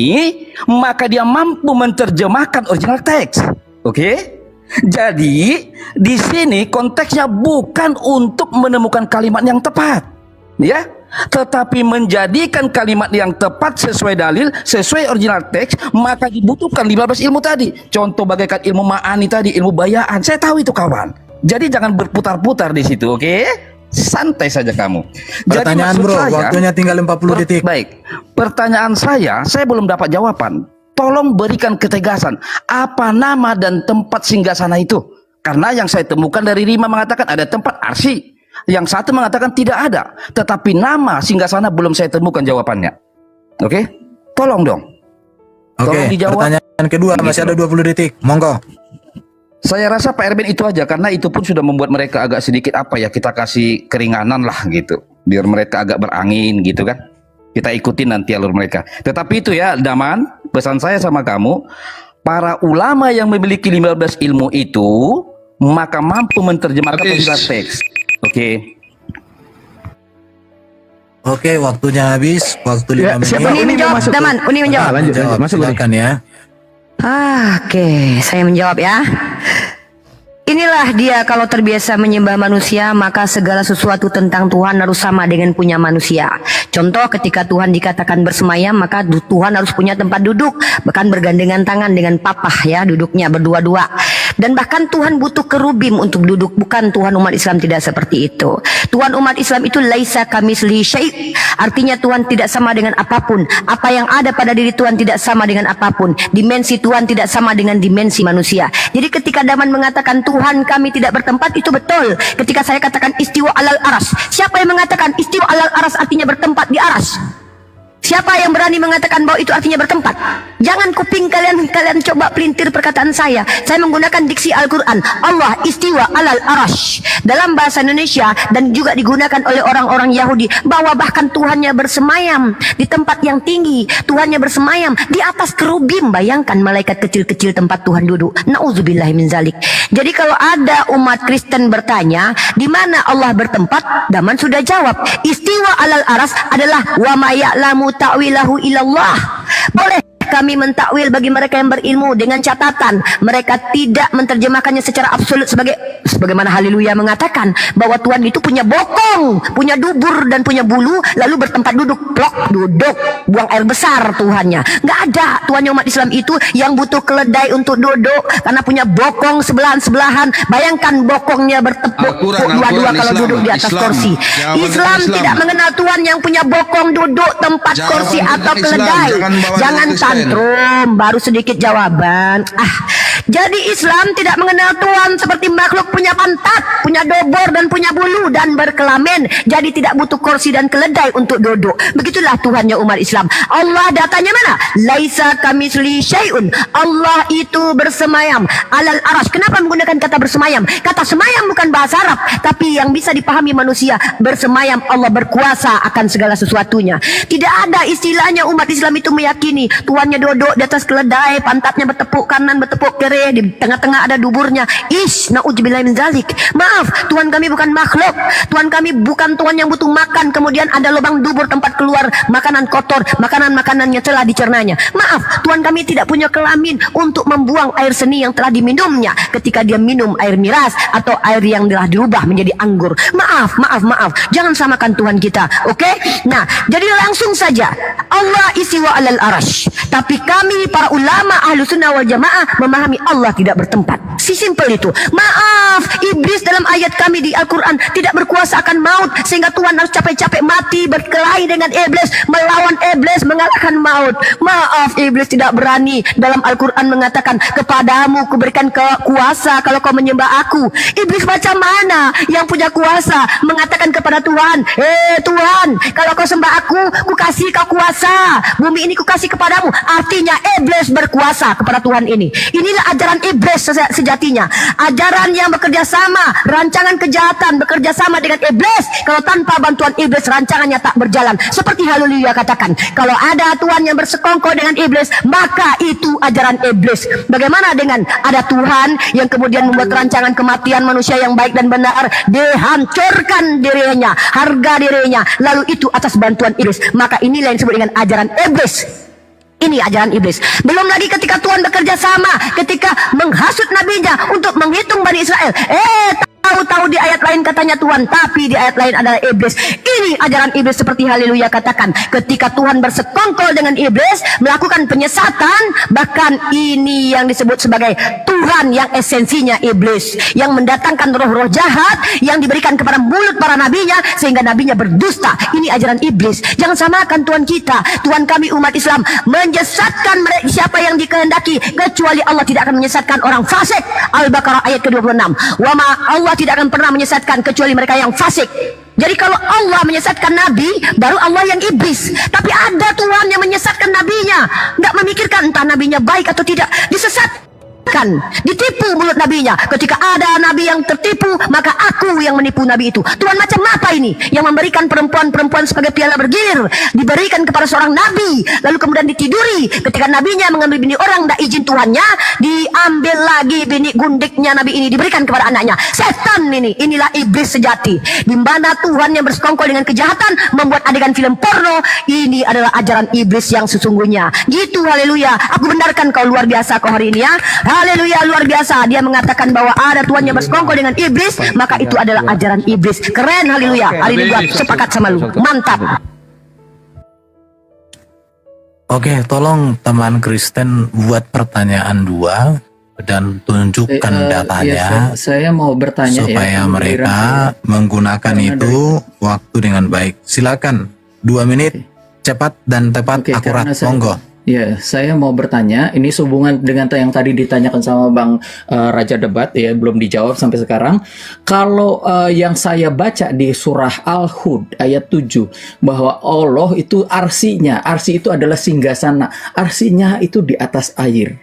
maka dia mampu menerjemahkan original teks. Oke? Jadi di sini konteksnya bukan untuk menemukan kalimat yang tepat, ya, tetapi menjadikan kalimat yang tepat sesuai dalil, sesuai original teks. Maka dibutuhkan 15 ilmu tadi. Contoh bagaikan ilmu ma'ani tadi, ilmu bayaan. Saya tahu itu kawan. Jadi jangan berputar-putar di situ, oke? Santai saja kamu. Pertanyaan jadi, bro, saya, waktunya tinggal 40 detik. Baik, pertanyaan saya belum dapat jawaban. Tolong berikan ketegasan, apa nama dan tempat singgasana itu? Karena yang saya temukan dari Rima mengatakan ada tempat arsy, yang satu mengatakan tidak ada. Tetapi nama singgasana belum saya temukan jawabannya. Oke? Tolong dong. Oke, pertanyaan kedua masih ada 20 detik. Monggo. Saya rasa Pak Erben itu aja, karena itu pun sudah membuat mereka agak sedikit apa ya, kita kasih keringanan lah gitu, biar mereka agak berangin gitu kan. Kita ikutin nanti alur mereka. Tetapi itu ya Daman, pesan saya sama kamu, para ulama yang memiliki 15 ilmu itu maka mampu menerjemahkan original teks. Oke. Oke, waktunya habis. Waktu 5 menit. Siapa Uni menjawab, Daman? Uni menjawab. Lanjut, masuk silakan ya. Oke, saya menjawab ya. Inilah dia, kalau terbiasa menyembah manusia, maka segala sesuatu tentang Tuhan harus sama dengan punya manusia. Contoh, ketika Tuhan dikatakan bersemayam, maka Tuhan harus punya tempat duduk, bahkan bergandengan tangan dengan papah ya, duduknya berdua-dua. Dan bahkan Tuhan butuh kerubim untuk duduk. Bukan Tuhan umat Islam tidak seperti itu. Tuhan umat Islam itu laisa kamitslihi syai'. Artinya Tuhan tidak sama dengan apapun. Apa yang ada pada diri Tuhan tidak sama dengan apapun. Dimensi Tuhan tidak sama dengan dimensi manusia. Jadi ketika Daman mengatakan Tuhan kami tidak bertempat, itu betul. Ketika saya katakan istiwa alal aras, siapa yang mengatakan istiwa alal aras artinya bertempat di aras? Siapa yang berani mengatakan bahwa itu artinya bertempat? Jangan kuping kalian coba pelintir perkataan saya. Saya menggunakan diksi Al-Quran. Allah istiwa alal arash. Dalam bahasa Indonesia dan juga digunakan oleh orang-orang Yahudi, bahwa bahkan Tuhannya bersemayam di tempat yang tinggi. Tuhannya bersemayam di atas kerubim. Bayangkan malaikat kecil-kecil tempat Tuhan duduk. Na'udzubillahi min zalik. Jadi kalau ada umat Kristen bertanya di mana Allah bertempat, Daman sudah jawab. Istiwa alal aras adalah wa ma ya'lamu ta'wilahu ilallah. Boleh kami mentakwil bagi mereka yang berilmu dengan catatan mereka tidak menerjemahkannya secara absolut sebagaimana Haleluya mengatakan bahwa Tuhan itu punya bokong, punya dubur dan punya bulu, lalu bertempat duduk, plok, duduk, buang air besar Tuhannya. Nggak ada. Tuhannya umat Islam itu yang butuh keledai untuk duduk karena punya bokong sebelahan-sebelahan. Bayangkan bokongnya bertepuk dua-dua kalau duduk di atas kursi. Islam tidak mengenal Tuhan yang punya bokong duduk tempat kursi atau keledai. Jangan tantrum, baru sedikit jawaban. Jadi Islam tidak mengenal Tuhan seperti makhluk punya pantat, punya dobor dan punya bulu dan berkelamin. Jadi tidak butuh kursi dan keledai untuk duduk. Begitulah Tuhannya umat Islam. Allah datanya mana? Laisa kamitslihi syai'un. Allah itu bersemayam alal arash. Kenapa menggunakan kata bersemayam? Kata semayam bukan bahasa Arab, tapi yang bisa dipahami manusia. Bersemayam, Allah berkuasa akan segala sesuatunya. Tidak ada istilahnya umat Islam itu meyakini Tuhannya duduk di atas keledai, pantatnya bertepuk kanan, bertepuk kiri, di tengah-tengah ada duburnya. Na'udzubillahi min zalik. Maaf, Tuhan kami bukan makhluk. Tuhan kami bukan Tuhan yang butuh makan kemudian ada lubang dubur tempat keluar makanan kotor, makanan-makanannya telah dicernanya. Maaf, Tuhan kami tidak punya kelamin untuk membuang air seni yang telah diminumnya ketika dia minum air miras atau air yang telah dirubah menjadi anggur. Maaf. Jangan samakan Tuhan kita. Oke? Nah, jadi langsung saja. Allah istiwa alal arash. Tapi kami para ulama ahlu sunnah wal jamaah memahami Allah tidak bertempat. Simpel itu. Maaf, iblis dalam ayat kami di Al-Quran tidak berkuasa akan maut sehingga Tuhan harus capek-capek mati berkelahi dengan iblis, melawan iblis, mengalahkan maut. Maaf, iblis tidak berani. Dalam Al-Quran mengatakan kepadamu kuberikan kuasa kalau kau menyembah aku. Iblis macam mana yang punya kuasa mengatakan kepada Tuhan, Tuhan, kalau kau sembah aku, ku kasih kau kuasa, bumi ini ku kasih kepadamu. Artinya iblis berkuasa kepada Tuhan ini. Inilah ajaran iblis sejatinya. Ajaran yang bekerja sama, rancangan kejahatan bekerja sama dengan iblis. Kalau tanpa bantuan iblis, rancangannya tak berjalan. Seperti Haleluya katakan, kalau ada Tuhan yang bersekongkol dengan iblis, maka itu ajaran iblis. Bagaimana dengan ada Tuhan yang kemudian membuat rancangan kematian manusia yang baik dan benar, dihancurkan dirinya, harga dirinya, lalu itu atas bantuan iblis. Maka inilah yang disebut dengan ajaran iblis. Ini ajaran iblis. Belum lagi ketika Tuhan bekerja sama, ketika menghasut nabinya untuk menghitung Bani Israel. Tahu-tahu di ayat lain katanya Tuhan, tapi di ayat lain adalah iblis. Ini ajaran iblis seperti Haleluya katakan. Ketika Tuhan bersekongkol dengan iblis, melakukan penyesatan, bahkan ini yang disebut sebagai Tuhan yang esensinya iblis, yang mendatangkan roh-roh jahat yang diberikan kepada mulut para nabinya sehingga nabinya berdusta. Ini ajaran iblis. Jangan samakan Tuhan kita. Tuhan kami umat Islam menyesatkan siapa yang dikehendaki, kecuali Allah tidak akan menyesatkan orang fasik. Al-Baqarah ayat ke-26. Allah tidak akan pernah menyesatkan kecuali mereka yang fasik. Jadi kalau Allah menyesatkan Nabi, baru Allah yang iblis. Tapi ada Tuhan yang menyesatkan nabinya, nggak memikirkan entah nabinya baik atau tidak, disesatkan, ditipu mulut nabinya. Ketika ada nabi yang tertipu, maka aku yang menipu nabi itu. Tuhan macam apa ini yang memberikan perempuan-perempuan sebagai piala bergilir, diberikan kepada seorang nabi, lalu kemudian ditiduri. Ketika nabinya mengambil bini orang, tidak izin Tuhannya, diambil lagi bini gundiknya nabi ini, diberikan kepada anaknya. Setan ini. Inilah iblis sejati, di mana Tuhan yang bersekongkol dengan kejahatan membuat adegan film porno. Ini adalah ajaran iblis yang sesungguhnya. Gitu. Haleluya. Aku benarkan kau luar biasa kau hari ini ya. Haleluya, luar biasa. Dia mengatakan bahwa ada Tuhan yang bersekongkol dengan iblis, maka itu adalah ajaran iblis. Keren, haleluya. Hari ini gua sepakat sama lu. Mantap. Oke, tolong teman Kristen buat pertanyaan 2. dan tunjukkan datanya saya mau bertanya supaya ya, mereka menggunakan itu waktu dengan baik. Silakan 2 menit, cepat dan tepat, akurat. Monggo. Ya, saya mau bertanya, ini sehubungan dengan yang tadi ditanyakan sama Bang Raja Debat ya, belum dijawab sampai sekarang. Kalau yang saya baca di surah Al-Hud ayat 7 bahwa Allah itu arsi itu adalah singgasana, arsinya itu di atas air.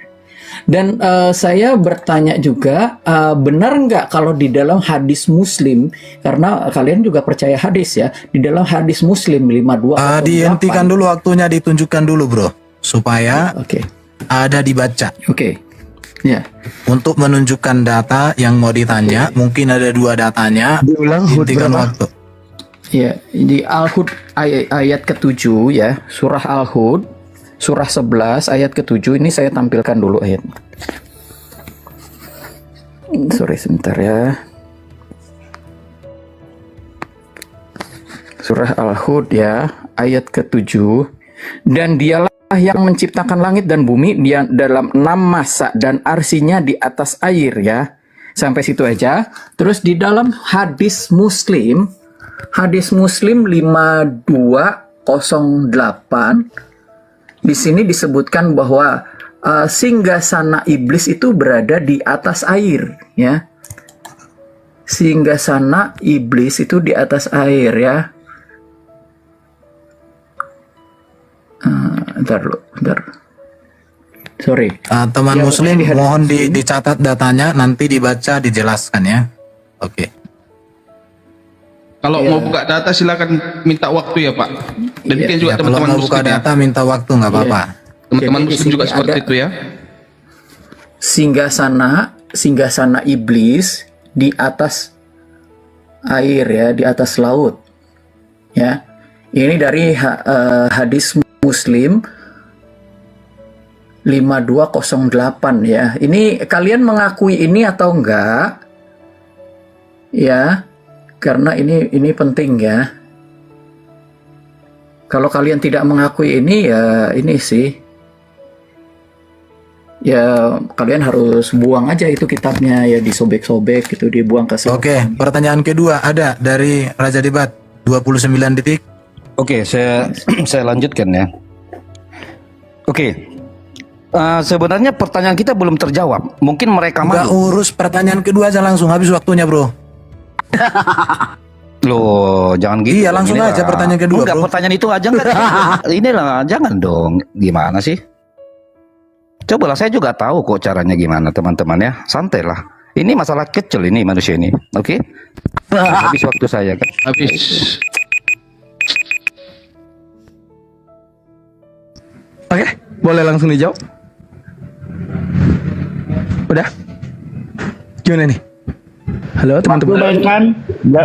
Dan saya bertanya juga, benar nggak kalau di dalam hadis Muslim, karena kalian juga percaya hadis ya, di dalam hadis Muslim 52. Dihentikan dulu waktunya, ditunjukkan dulu bro, supaya ada dibaca. Ya. Untuk menunjukkan data yang mau ditanya, mungkin ada 2 datanya. Diulang hentikan waktu. Ya, di Al-Hud ayat ke-7 ya, surah Al-Hud surah 11 ayat ke-7 ini saya tampilkan dulu ayat. Sorry sebentar ya. Surah Al-Hud ya, ayat ke-7. Dan dialah yang menciptakan langit dan bumi dia dalam 6 masa dan arsinya di atas air ya. Sampai situ aja. Terus di dalam hadis Muslim 5208 di sini disebutkan bahwa singgasana iblis itu berada di atas air ya. Singgasana iblis itu di atas air ya. Bentar. Sorry. Teman Muslim mohon dicatat datanya, nanti dibaca, dijelaskan ya. Oke. Kalau mau buka data silakan minta waktu ya Pak. Demikian juga teman-teman Muslim. Kalau mau buka data minta waktu nggak apa-apa. Teman-teman Muslim juga seperti itu ya. Singgasana iblis di atas air ya, di atas laut. Ya. Ini dari hadis Muslim 5208 ya. Ini kalian mengakui ini atau enggak? Ya. Karena ini penting ya. Kalau kalian tidak mengakui ini ya ini sih. Ya kalian harus buang aja itu kitabnya ya, disobek-sobek gitu, dibuang ke sana. Oke, pertanyaan kedua ada dari Raja Debat 29 detik. Oke, saya lanjutkan ya. Oke. Sebenarnya pertanyaan kita belum terjawab. Mungkin mereka Nggak urus pertanyaan kedua aja, langsung habis waktunya bro. Loh, jangan gitu. Iya, langsung aja pertanyaan kedua. Enggak, pertanyaan itu aja enggak. Inilah, jangan dong. Gimana sih? Cobalah, saya juga tahu kok caranya gimana, teman-teman ya. Santai lah. Ini masalah kecil ini manusia ini. Oke? Habis waktu saya kan. Habis. Oke, boleh langsung dijawab. Udah? Gimana nih? Halo teman-teman. Bayangkan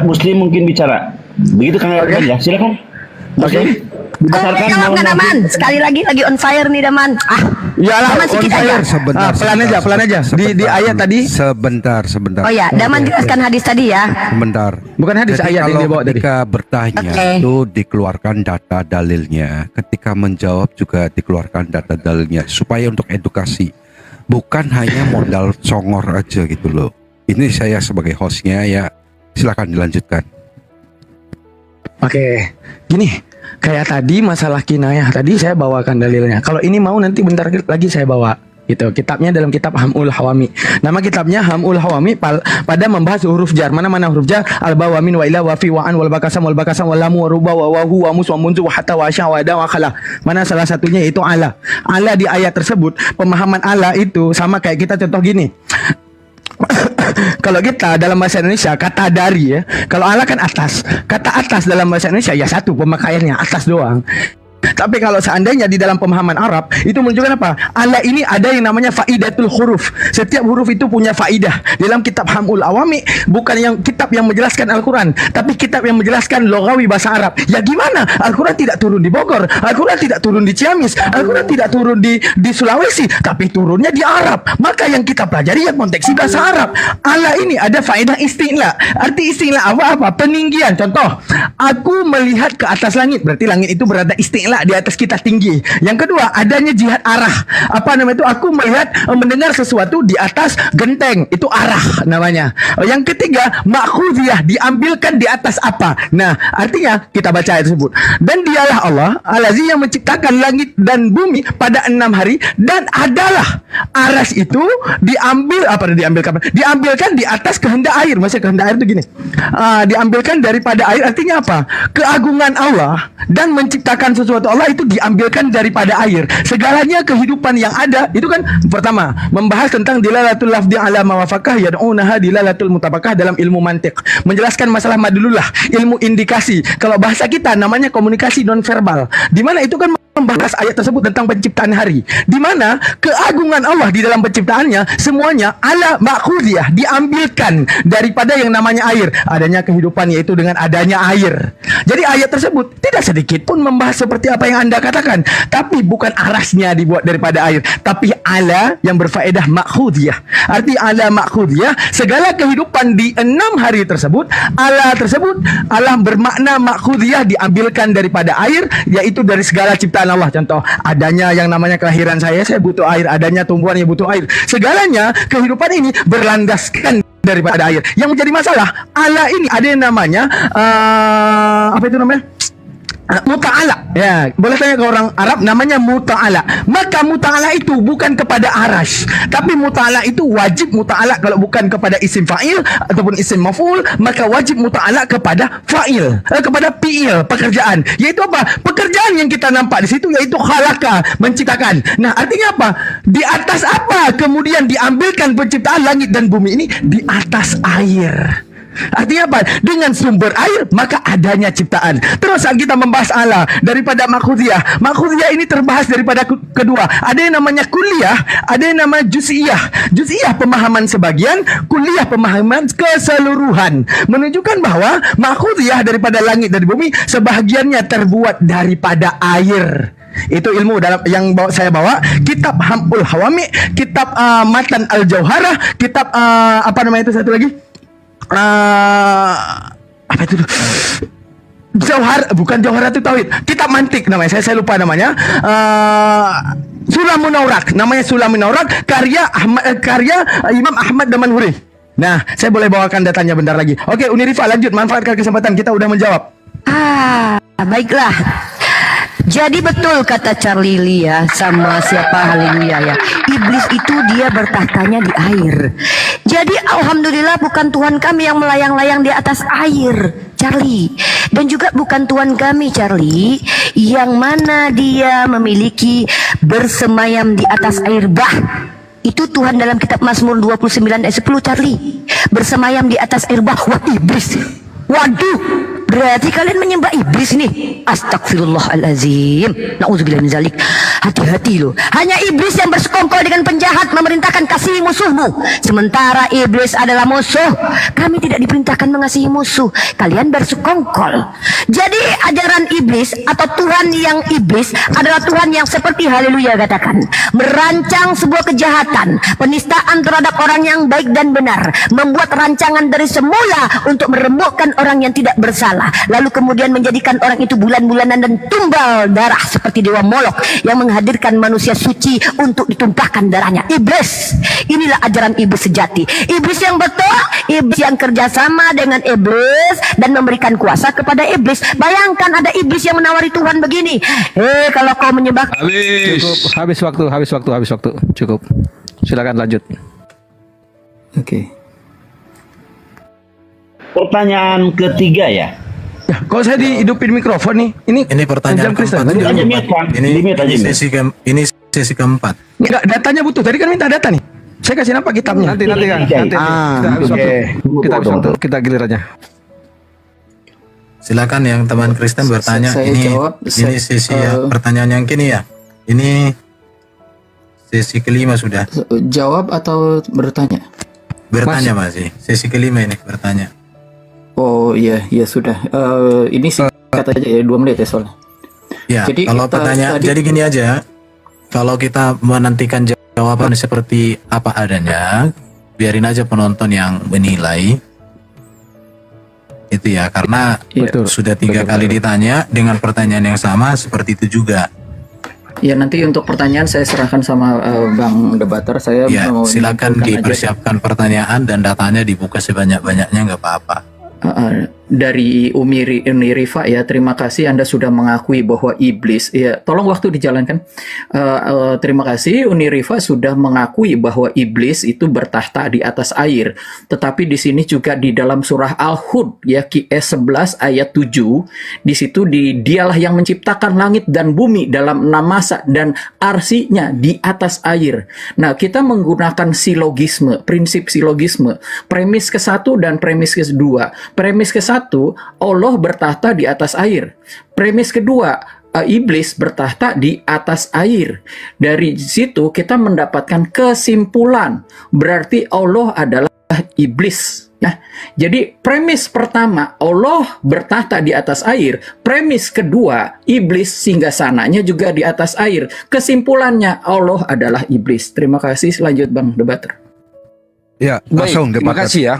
Muslim mungkin bicara. Begitu Kang Erkan ya, silakan. Muslim. Jawab nggak Daman? Sekali lagi on fire nih Daman. Iyalah, Daman sedikit aja. Sebentar, pelan aja. Di ayat tadi. Sebentar. Oh ya, Daman jelaskan hadis tadi ya. Sebentar. Bukan hadis, Jadi ayat yang dia bawa tadi. Ketika bertanya itu dikeluarkan data dalilnya. Ketika menjawab juga dikeluarkan data dalilnya supaya untuk edukasi. Bukan hanya modal songor aja gitu loh. Ini saya sebagai hostnya ya, silakan dilanjutkan. Oke, gini, kayak tadi masalah kinayah tadi saya bawakan dalilnya. Kalau ini mau nanti bentar lagi saya bawa. Gitu. Kitabnya dalam kitab Hamul Hawami. Nama kitabnya Hamul Hawami pada membahas huruf jar. Mana huruf jar? Al-ba wa min wa ila wa fi wa an wal bakasam wal lamu wa ruba wa hu wa mus wa munzu wa hatta wa sya wa da wa khala. Mana salah satunya itu ala. Ala di ayat tersebut, pemahaman ala itu sama kayak kita contoh gini. Kalau kita dalam bahasa Indonesia kata dari ya, kalau Allah kan atas. Kata atas dalam bahasa Indonesia ya satu pemakaiannya atas doang. Tapi kalau seandainya di dalam pemahaman Arab itu menunjukkan apa? Allah ini ada yang namanya faidatul huruf. Setiap huruf itu punya faidah. Dalam kitab Hamul Awami bukan yang kitab yang menjelaskan Al-Quran, tapi kitab yang menjelaskan logawi bahasa Arab. Ya gimana? Al-Quran tidak turun di Bogor, Al-Quran tidak turun di Ciamis, Al-Quran tidak turun di Sulawesi, tapi turunnya di Arab. Maka yang kita pelajari yang konteks bahasa Arab. Allah ini ada faedah isti'la. Arti isti'la apa? Peninggian. Contoh, aku melihat ke atas langit, berarti langit itu berada isti'la di di atas kita tinggi. Yang kedua, adanya jihad arah. Apa namanya itu? Aku melihat mendengar sesuatu di atas genteng, itu arah namanya. Yang ketiga, makhudiyah, diambilkan di atas apa. Nah, artinya kita baca ayat tersebut. Dan dialah Allah Al-Aziz yang menciptakan langit dan bumi pada 6 hari, dan adalah aras itu diambilkan di atas kehendak air. Maksudnya kehendak air itu gini, diambilkan daripada air, artinya apa? Keagungan Allah dan menciptakan sesuatu Allah itu diambilkan daripada air. Segalanya kehidupan yang ada itu kan, pertama membahas tentang dilalatul lafzi ala mawafaqah yad'unaha dilalatul mutabaqah dalam ilmu mantiq, menjelaskan masalah madlullah, ilmu indikasi. Kalau bahasa kita namanya komunikasi nonverbal, di mana itu kan membahas ayat tersebut tentang penciptaan hari, di mana keagungan Allah di dalam penciptaannya semuanya ala makhudiyah, diambilkan daripada yang namanya air. Adanya kehidupan yaitu dengan adanya air. Jadi ayat tersebut tidak sedikit pun membahas seperti apa yang Anda katakan, tapi bukan arasnya dibuat daripada air, tapi ala yang berfaedah makhudiyah. Arti ala makhudiyah, segala kehidupan di 6 hari tersebut, ala tersebut, ala bermakna makhudiyah, diambilkan daripada air, yaitu dari segala ciptaan Allah. Contoh, adanya yang namanya kelahiran saya butuh air, adanya tumbuhan yang butuh air. Segalanya kehidupan ini berlandaskan daripada air. Yang menjadi masalah, ala ini ada yang namanya apa itu namanya? Muta'ala. Ya, boleh tanya ke orang Arab, namanya muta'ala. Maka muta'ala itu bukan kepada arash, tapi muta'ala itu wajib muta'ala. Kalau bukan kepada isim fa'il ataupun isim maf'ul, maka wajib muta'ala kepada fa'il, kepada fi'il, pekerjaan. Yaitu apa? Pekerjaan yang kita nampak di situ yaitu khalaqa, menciptakan. Nah, artinya apa? Di atas apa kemudian diambilkan penciptaan langit dan bumi ini? Di atas air. Artinya apa? Dengan sumber air maka adanya ciptaan. Terus saat kita membahas ala daripada makhudiyah, makhudiyah ini terbahas daripada kedua. Ada yang namanya kuliah, ada yang namanya juz'iyah. Juz'iyah pemahaman sebagian, kuliah pemahaman keseluruhan. Menunjukkan bahwa makhudiyah daripada langit dan bumi sebahagiannya terbuat daripada air. Itu ilmu dalam yang saya bawa, kitab Hamul Hawami, kitab Matan Al-Jauharah, kitab apa namanya itu satu lagi? Apa itu? Bukan Jauharatul Tauhid, kitab mantik namanya, saya lupa namanya. Sulamun Aurak, namanya Sulamun Aurak, karya Imam Ahmad Damanhuri. Nah, saya boleh bawakan datanya bentar lagi. Oke, Unirifa lanjut, manfaatkan kesempatan, kita udah menjawab. Baiklah. Jadi betul kata Charlie Lee ya, sama siapa, haleluya ya. Iblis itu dia bertahtanya di air. Jadi alhamdulillah bukan Tuhan kami yang melayang-layang di atas air, Charlie. Dan juga bukan Tuhan kami, Charlie, yang mana dia memiliki bersemayam di atas air bah. Itu Tuhan dalam kitab Mazmur 29 ayat 10, Charlie. Bersemayam di atas air bah. Wah, iblis. Waduh, berarti kalian menyembah iblis nih. Astagfirullahalazim. Nauzubillah min zalik. Hati-hati loh. Hanya iblis yang bersekongkol dengan penjahat memerintahkan kasihi musuhmu. Sementara iblis adalah musuh. Kami tidak diperintahkan mengasihi musuh. Kalian bersekongkol. Jadi ajaran iblis atau Tuhan yang iblis adalah Tuhan yang seperti haleluya katakan, merancang sebuah kejahatan, penistaan terhadap orang yang baik dan benar, membuat rancangan dari semula untuk meremukkan orang yang tidak bersalah, lalu kemudian menjadikan orang itu bulan-bulanan dan tumbal darah seperti dewa Molok yang menghadirkan manusia suci untuk ditumpahkan darahnya. Iblis, inilah ajaran iblis sejati. Iblis yang betul, iblis yang kerjasama dengan iblis dan memberikan kuasa kepada iblis. Bayangkan ada iblis yang menawari Tuhan begini, kalau kau menyembah. Cukup, habis waktu. Cukup, silakan lanjut. Oke. Pertanyaan ketiga ya. Ya, kalau saya dihidupin mikrofon nih, ini pertanyaan keempat. Ini sesi keempat. Enggak, datanya butuh. Tadi kan minta data nih. Saya kasih apa kitabnya? Nanti kan. Kita gilir aja. Silakan yang teman Kristen bertanya. Ini sesi pertanyaan yang kini ya. Ini sesi kelima sudah. Jawab atau bertanya? Bertanya masih. Sesi kelima ini bertanya. Oh iya sudah. Ini singkat aja ya, 2 menit ya soalnya. Ya, jadi kalau pertanyaan jadi gini aja. Kalau kita menantikan jawaban seperti apa adanya, biarin aja penonton yang menilai. itu ya, karena Betul. sudah 3 kali ditanya dengan pertanyaan yang sama seperti itu juga. Ya, nanti untuk pertanyaan saya serahkan sama Bang Debater. Saya Ya, mau silakan menyimpulkan aja. dipersiapkan pertanyaan dan datanya dibuka sebanyak-banyaknya, nggak apa-apa. Dari Uni Rifa ya, terima kasih Anda sudah mengakui bahwa iblis ya, tolong waktu dijalankan. Terima kasih Uni Rifa sudah mengakui bahwa iblis itu bertahta di atas air. Tetapi di sini juga di dalam surah Al-Hud ya, QS 11 ayat 7, di situ dialah yang menciptakan langit dan bumi dalam 6 masa dan arsinya di atas air. Nah, kita menggunakan silogisme, prinsip silogisme, premis ke-1 dan premis ke-2. Premis ke-1, Allah bertahta di atas air. Premis kedua, iblis bertahta di atas air. Dari situ kita mendapatkan kesimpulan, berarti Allah adalah iblis. Nah, jadi premis pertama, Allah bertahta di atas air. Premis kedua, iblis singgasananya juga di atas air. Kesimpulannya, Allah adalah iblis. Terima kasih. Lanjut Bang Debater. Ya, Baik, langsung terima Debater. kasih ya.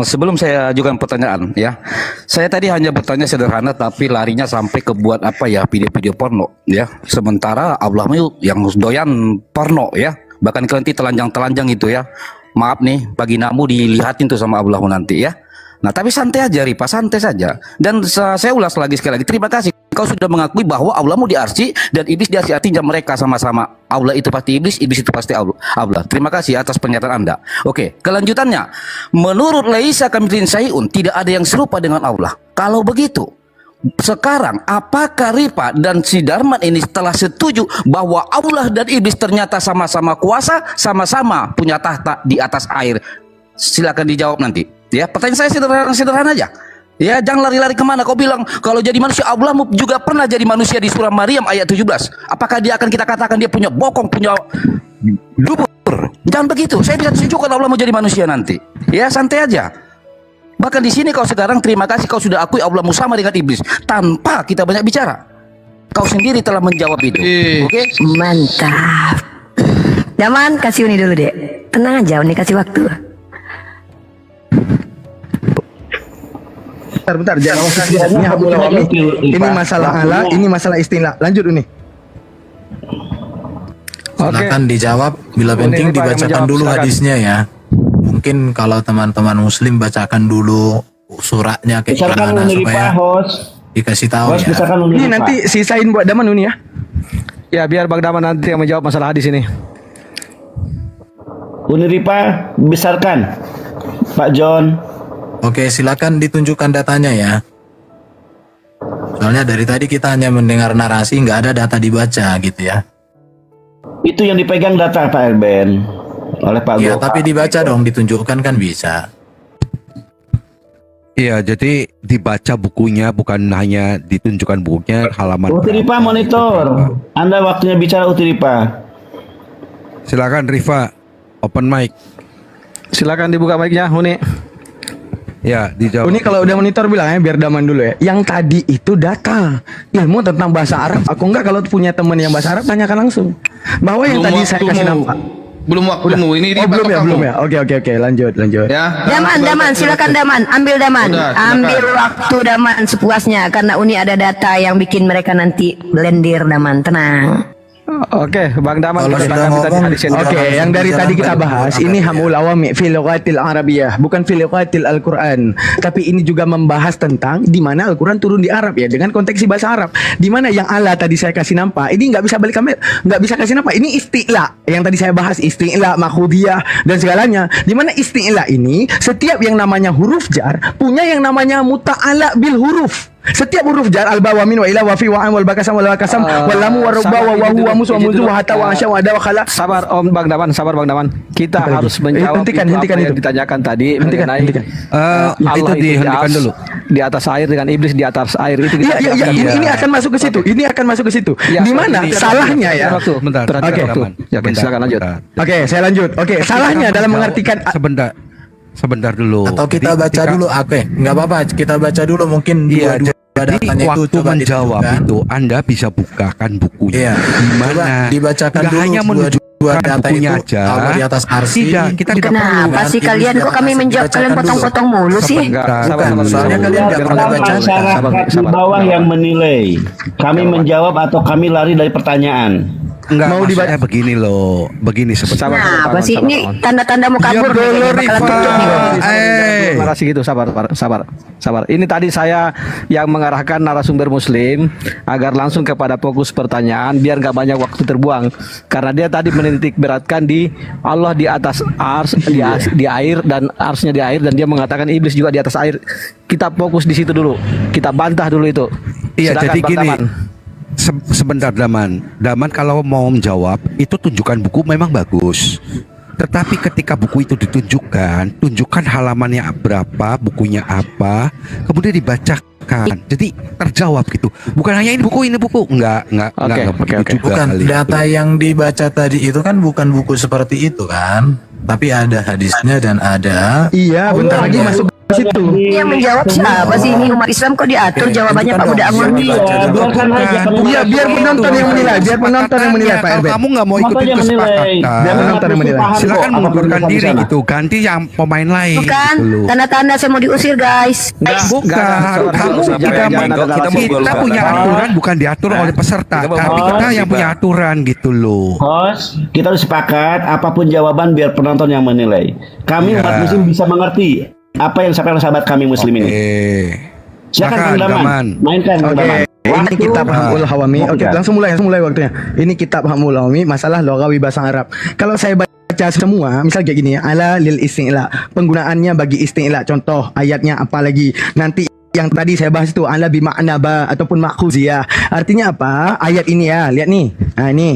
Sebelum saya ajukan pertanyaan ya, saya tadi hanya bertanya sederhana tapi larinya sampai ke buat apa ya, video-video porno ya. Sementara Allah yang doyan porno ya, bahkan nanti telanjang-telanjang itu ya. Maaf nih, bagi namu dilihatin tuh sama Allah nanti ya. Nah, tapi santai aja Ripa, santai saja. Dan saya ulas lagi sekali lagi, terima kasih. Kau sudah mengakui bahwa Allahmu di arsy dan iblis di arsy, artinya mereka sama-sama. Allah itu pasti iblis itu pasti Allah. Terima kasih atas pernyataan Anda. Oke, kelanjutannya. Menurut Laisa kamitslihi syai'un, tidak ada yang serupa dengan Allah. Kalau begitu, sekarang apakah Ripa dan si Darman ini telah setuju bahwa Allah dan iblis ternyata sama-sama kuasa, sama-sama punya tahta di atas air? Silakan dijawab nanti. Ya, pertanyaan saya sederhana aja. Ya, jangan lari-lari kemana. Kau bilang kalau jadi manusia, Allah juga pernah jadi manusia di surah Maryam ayat 17. Apakah dia akan kita katakan dia punya bokong, punya dubur? Jangan begitu. Saya bisa tunjukkan Allah mau jadi manusia nanti. Ya, santai aja. Bahkan di sini kau sekarang terima kasih kau sudah akui Allah sama dengan iblis tanpa kita banyak bicara. Kau sendiri telah menjawab itu. Oke? Mantap. Daman, kasih Uni dulu deh. Tenang aja, Uni kasih waktu. Bentar, jangan ini masalah ala, ini masalah istilah. Lanjut Uni. Silakan dijawab, bila penting dibacakan dulu hadisnya ya. Mungkin kalau teman-teman muslim bacakan dulu suratnya kayak gimana supaya dikasih tahu ya. Ini nanti sisain buat Daman Uni ya. Ya, biar Bang Daman nanti yang menjawab masalah hadis ini. Uniripa besarkan Pak John. Oke, silakan ditunjukkan datanya ya. Soalnya dari tadi kita hanya mendengar narasi, nggak ada data dibaca gitu ya. Itu yang dipegang data Pak Elben oleh Pak Ya, Goko. tapi dibaca dong, ditunjukkan kan bisa. Iya, jadi dibaca bukunya, bukan hanya ditunjukkan bukunya, halaman. Utiripa monitor. Anda waktunya bicara Utiripa. Silakan Rifa, open mic. Silakan dibuka mic-nya, Uni. Ya, dijawab. Uni kalau udah monitor bilang ya, biar Daman dulu ya. Yang tadi itu data ilmu tentang bahasa Arab. Aku enggak, kalau punya teman yang bahasa Arab tanyakan langsung. Bahwa yang tadi saya kasih nampak. Belum waktumu. Ini belum ya, belum ya. Oke, lanjut. Ya. Daman, silakan Daman, ambil Daman, Udah, ambil waktu Daman sepuasnya karena Uni ada data yang bikin mereka nanti blendir Daman, tenang. Oke, Bang Daman. Kalau sudah ngomong, Oke, yang dari tadi kita bahas ini hamul awami fil lughatil arabiyah, bukan fil lughatil Al-Qur'an. Tapi ini juga membahas tentang di mana Al-Qur'an turun di Arab ya, dengan konteks bahasa Arab. Di mana yang ala tadi saya kasih nampak, ini nggak bisa balik kamera, nggak bisa kasih nampak. Ini isti'la yang tadi saya bahas, isti'la, makhudiyah dan segalanya. Di mana isti'la ini setiap yang namanya huruf jar punya yang namanya muta'ala bil huruf. Setiap huruf jar al-bawa min wa ila wa fi wa am wal bakasam wal bakasam wal lamu wa ruba wa huwa musu wa muzu wa hatta wa asya wa ada wa khala. Sabar Om Bang Daman, sabar Bang Daman. Kita harus menjawab hentikan apa yang itu. ditanyakan tadi mengenai Allah itu dihentikan dulu. Di atas air dengan iblis di atas air itu kita Iya, ini akan masuk ke situ. Ini akan masuk ke situ. Di mana salahnya ya? Bentar. Oke. Oke, silakan lanjut. Oke, saya lanjut. Oke, salahnya dalam mengartikan sebentar dulu. Atau kita baca dulu, oke, nggak apa-apa, kita baca dulu mungkin Iya, dua jadi datanya waktu itu coba menjawab ditunjukkan. itu Anda bisa bukakan bukunya. Iya. Di mana Coba dibacakan nggak dulu hanya dua menunjukkan dua data bukunya itu aja. Allah di atas arsy. Tidak, kita tidak perlu. Kenapa sih Iblis kalian di kok atas kami arsy. menjawab kalian Dibacakan dulu. potong-potong mulu sih? Bukan, soalnya kalian nggak pernah baca. Masyarakat di bawah yang menilai. Kami menjawab atau kami lari dari pertanyaan. Enggak, Mau maksudnya begini loh, begini sebenarnya. Nah, apa sih ini tanda-tanda mau kabur nih, kayaknya bakalan tutup nih. Terima kasih gitu, sabar. Ini tadi saya yang mengarahkan narasumber Muslim agar langsung kepada fokus pertanyaan biar nggak banyak waktu terbuang. Karena dia tadi menitik beratkan di Allah di atas ars, di air dan arsnya di air, dan dia mengatakan iblis juga di atas air. Kita fokus di situ dulu, kita bantah dulu itu. Iya, Silakan, jadi Bang gini. Daman. Sebentar Daman kalau mau menjawab itu tunjukkan buku memang bagus. Tetapi ketika buku itu tunjukkan halamannya berapa, bukunya apa, kemudian dibacakan. Jadi terjawab gitu. Bukan hanya ini buku, enggak begitu juga. Bukan, kali data itu. yang dibaca tadi itu kan bukan buku seperti itu kan, tapi ada hadisnya dan ada. Iya, bentar lagi masuk ke situ. Yang menjawab siapa sih ini umat Islam kok diatur jawabannya Pak Budak Anggun? Iya, biar penonton yang menilai, Pak Kalau Herbert. kamu nggak mau ikutin Biar kesepakatan, penonton yang menilai. silakan mengundurkan diri gitu. Ganti yang pemain lain. Bukan, gitu loh. tanda-tanda saya mau diusir guys. Bukan, kamu kita punya aturan bukan diatur oleh peserta, tapi kita yang punya aturan gitu loh. Host, kita harus sepakat apapun jawaban biar penonton yang menilai. Kami Ya. umat muslim bisa mengerti apa yang disampaikan sahabat kami muslim ini. Silakan Kang Daman. Mainkan Kang Daman. Ini kitab Hamul Hawami. Oke, langsung mulai waktunya. Ini kitab Hamul Hawami, masalah logawi bahasa Arab. Kalau saya baca semua, misal kayak gini ya, ala lil isti'la. Penggunaannya bagi isti'la. Contoh ayatnya apa lagi? Nanti yang tadi saya bahas itu ala bimakna ba ataupun makhuziyah. Artinya apa? Ayat ini ya, lihat nih. Nah, ini.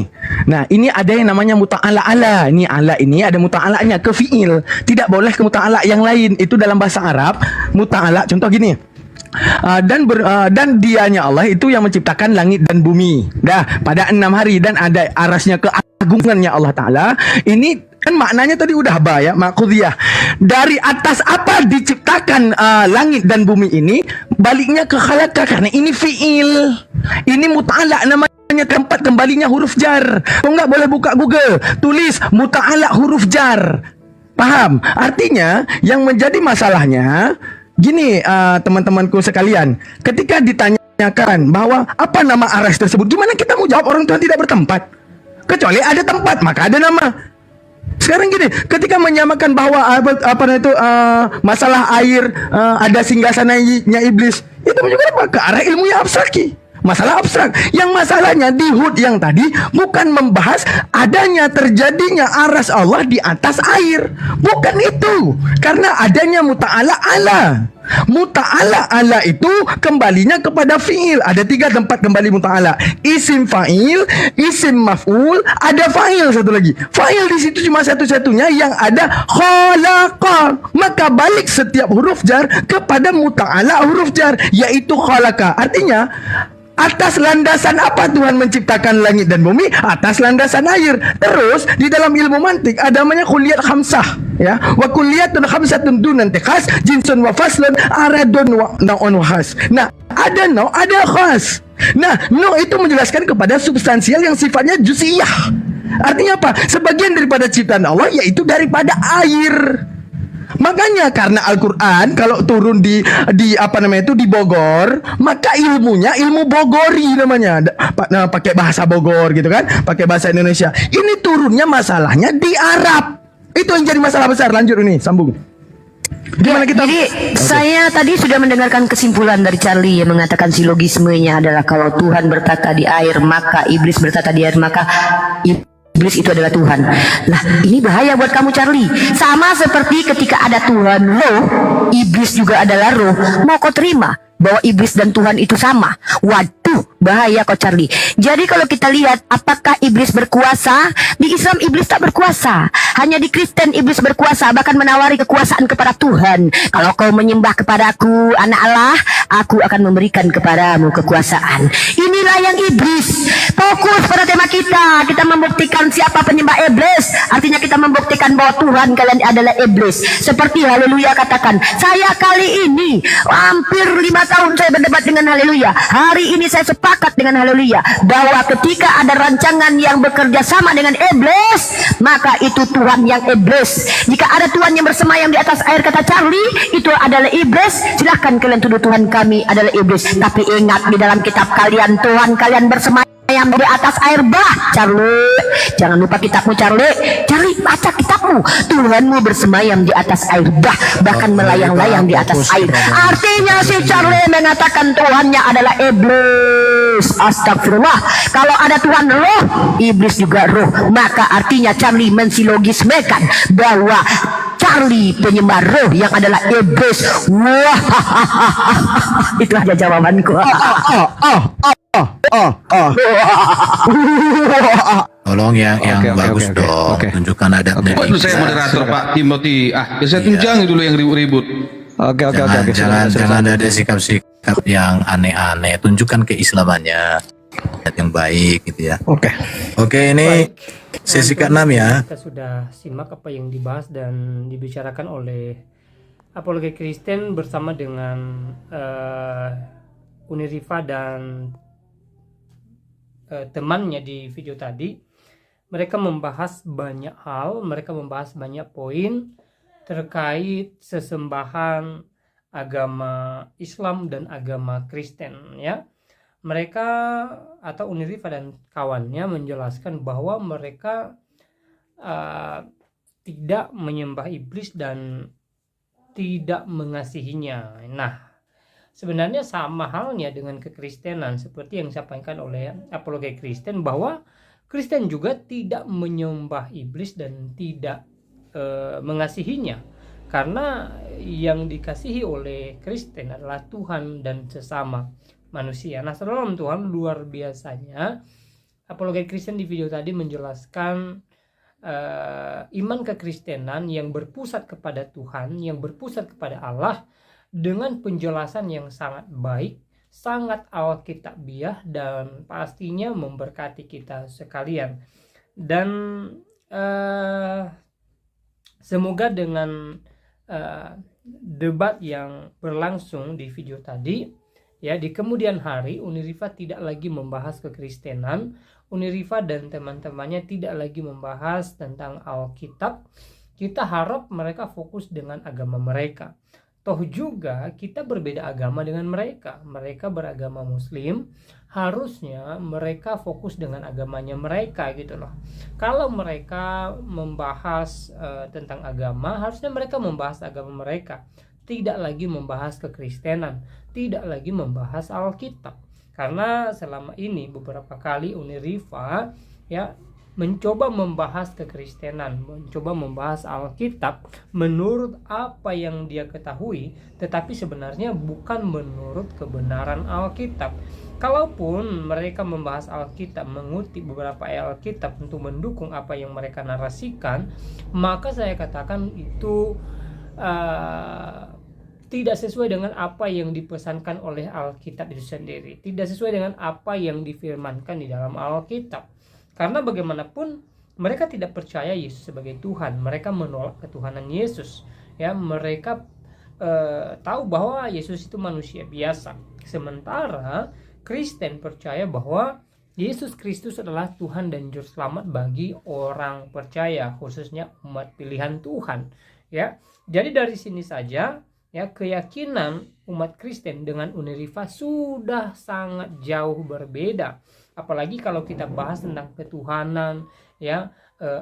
Nah, ini ada yang namanya muta'ala ala. Ini ala ini ada muta'alanya ke fiil. Tidak boleh ke muta'ala yang lain. Itu dalam bahasa Arab, muta'ala contoh gini. Dan dianya Allah itu yang menciptakan langit dan bumi. Dah pada 6 hari dan ada arasnya keagungannya Allah Ta'ala. Ini kan maknanya tadi udah ya, makhudiyah. Dari atas apa diciptakan langit dan bumi ini, baliknya ke khalaqa, karena ini fiil. Ini muta'ala namanya, tempat kembalinya huruf jar. Kau nggak boleh buka Google, tulis muta'ala huruf jar. Paham? Artinya yang menjadi masalahnya gini, teman-temanku sekalian, ketika ditanyakan bahwa apa nama aras tersebut, gimana kita mau jawab orang Tuhan tidak bertempat? Kecuali ada tempat, maka ada nama. Sekarang gini, ketika menyamakan bahwa masalah air ada singgasananya iblis, itu juga apa? Ke arah ilmu yang abstraki. Masalah abstrak. Yang masalahnya di Hud yang tadi bukan membahas adanya terjadinya aras Allah di atas air. Bukan itu. Karena adanya muta'ala ala. Muta'ala ala itu kembalinya kepada fi'il. Ada 3 tempat kembali muta'ala. Isim fa'il, isim maf'ul, ada fa'il satu lagi. Fa'il di situ cuma satu-satunya yang ada khalaqa. Maka balik setiap huruf jar kepada muta'ala huruf jar, yaitu khalaqa. Artinya atas landasan apa Tuhan menciptakan langit dan bumi? Atas landasan air. Terus di dalam ilmu mantik ada namanya kulliyat khamsah, ya. Wa kulliyatun khamsatun dunan tiqas jinsun wa faslun aradun wa naun wa khas. Nah, ada no, ada khas. Nah, no itu menjelaskan kepada substansial yang sifatnya juz'iyah. Artinya apa? Sebagian daripada ciptaan Allah yaitu daripada air. Makanya karena Al-Quran kalau turun di Bogor, maka ilmunya ilmu Bogori namanya, pakai bahasa Bogor gitu kan, pakai bahasa Indonesia. Ini turunnya masalahnya di Arab. Itu yang jadi masalah besar. Lanjut ini, sambung. Gimana kita? Jadi saya tadi sudah mendengarkan kesimpulan dari Charlie yang mengatakan silogismenya adalah kalau Tuhan berkata di air, maka iblis berkata di air, maka iblis itu adalah Tuhan. Lah, ini bahaya buat kamu Charlie. Sama seperti ketika ada Tuhan roh, iblis juga adalah roh. Mau kau terima bahwa iblis dan Tuhan itu sama? Waduh, bahaya kau Charlie. Jadi kalau kita lihat apakah iblis berkuasa? Di Islam iblis tak berkuasa. Hanya di Kristen iblis berkuasa, bahkan menawari kekuasaan kepada Tuhan. Kalau kau menyembah kepadaku anak Allah, aku akan memberikan kepadamu kekuasaan. Inilah yang iblis. Fokus pada tema kita. Kita membuktikan siapa penyembah iblis. Artinya kita membuktikan bahwa Tuhan kalian adalah iblis. Seperti Haleluya katakan, saya kali ini hampir 5 tahun saya berdebat dengan Haleluya. Hari ini saya sepakat sepakat dengan haleluya bahwa ketika ada rancangan yang bekerja sama dengan iblis, maka itu Tuhan yang iblis. Jika ada Tuhan yang bersemayam di atas air, kata Charlie, itu adalah iblis. Silahkan kalian tuduh Tuhan kami adalah iblis, tapi ingat di dalam kitab kalian Tuhan kalian bersemayam di atas air bah. Charlie, jangan lupa kitabmu Charlie. Charlie, baca kitabmu. Tuhanmu bersemayam di atas air bah, bahkan melayang-layang di atas air. Artinya si Charlie mengatakan Tuhannya adalah iblis. Astagfirullah. Kalau ada Tuhan roh, iblis juga roh. Maka artinya Charlie mensilogismekan bahwa Charlie penyembah roh yang adalah iblis. Wah, itu aja jawabanku. Tolong yang bagus dong. Tunjukkan adabnya. Waduh, saya moderator Pak Timothy. Saya tunjang dulu yang ribut-ribut. Oke. Jangan ada sikap-sikap yang aneh-aneh. Tunjukkan keislamannya yang baik gitu ya. Oke, ini sesi ke-6 ya. Kita sudah simak apa yang dibahas dan dibicarakan oleh Apologi Kristen bersama dengan Unirifa dan temannya di video tadi. Mereka membahas banyak hal, mereka membahas banyak poin terkait sesembahan agama Islam dan agama Kristen ya. Mereka atau Unirifa dan kawannya menjelaskan bahwa mereka tidak menyembah iblis dan tidak mengasihinya. Nah, sebenarnya sama halnya dengan kekristenan seperti yang disampaikan oleh Apologi Kristen bahwa Kristen juga tidak menyembah iblis dan tidak mengasihinya, karena yang dikasihi oleh Kristen adalah Tuhan dan sesama manusia. Nah, dalam Tuhan luar biasanya Apologi Kristen di video tadi menjelaskan iman kekristenan yang berpusat kepada Tuhan, yang berpusat kepada Allah dengan penjelasan yang sangat baik, sangat alkitabiah, dan pastinya memberkati kita sekalian. Dan semoga dengan debat yang berlangsung di video tadi ya, di kemudian hari Unirifa tidak lagi membahas kekristenan, Unirifa dan teman-temannya tidak lagi membahas tentang Alkitab. Kita harap mereka fokus dengan agama mereka. Toh juga kita berbeda agama dengan mereka. Mereka beragama Muslim, harusnya mereka fokus dengan agamanya mereka gitu loh. Kalau mereka membahas tentang agama, harusnya mereka membahas agama mereka, tidak lagi membahas kekristenan, tidak lagi membahas Alkitab. Karena selama ini beberapa kali Unirifa ya mencoba membahas kekristenan, mencoba membahas Alkitab menurut apa yang dia ketahui, tetapi sebenarnya bukan menurut kebenaran Alkitab. Kalaupun mereka membahas Alkitab, mengutip beberapa ayat Alkitab untuk mendukung apa yang mereka narasikan, maka saya katakan itu tidak sesuai dengan apa yang dipesankan oleh Alkitab itu sendiri, tidak sesuai dengan apa yang difirmankan di dalam Alkitab. Karena bagaimanapun mereka tidak percaya Yesus sebagai Tuhan, mereka menolak ketuhanan Yesus ya, mereka tahu bahwa Yesus itu manusia biasa. Sementara Kristen percaya bahwa Yesus Kristus adalah Tuhan dan Juru Selamat bagi orang percaya, khususnya umat pilihan Tuhan ya. Jadi dari sini saja ya, keyakinan umat Kristen dengan Unirifa sudah sangat jauh berbeda. Apalagi kalau kita bahas tentang ketuhanan ya,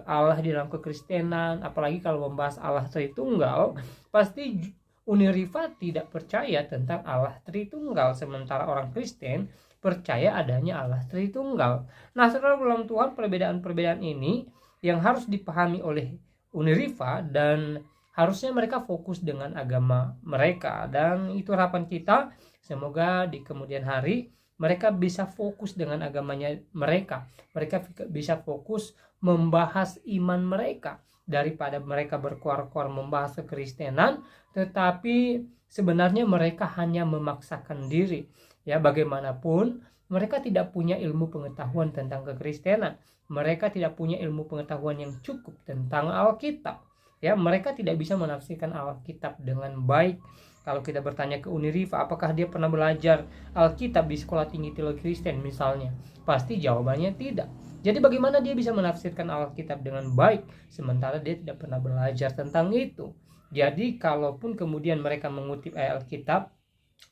Allah di dalam kekristenan, apalagi kalau membahas Allah Tritunggal, pasti Unirifa tidak percaya tentang Allah Tritunggal, sementara orang Kristen percaya adanya Allah Tritunggal. Nah, saudara dalam Tuhan, perbedaan-perbedaan ini yang harus dipahami oleh Unirifa, dan harusnya mereka fokus dengan agama mereka. Dan itu harapan kita, semoga di kemudian hari mereka bisa fokus dengan agamanya mereka. Mereka bisa fokus membahas iman mereka, daripada mereka berkuar-kuar membahas kekristenan, tetapi sebenarnya mereka hanya memaksakan diri. Ya, bagaimanapun mereka tidak punya ilmu pengetahuan tentang kekristenan. Mereka tidak punya ilmu pengetahuan yang cukup tentang Alkitab. Ya, mereka tidak bisa menafsirkan Alkitab dengan baik. Kalau kita bertanya ke Uniriva, apakah dia pernah belajar Alkitab di Sekolah Tinggi Teologi Kristen misalnya? Pasti jawabannya tidak. Jadi bagaimana dia bisa menafsirkan Alkitab dengan baik sementara dia tidak pernah belajar tentang itu? Jadi kalaupun kemudian mereka mengutip ayat Alkitab,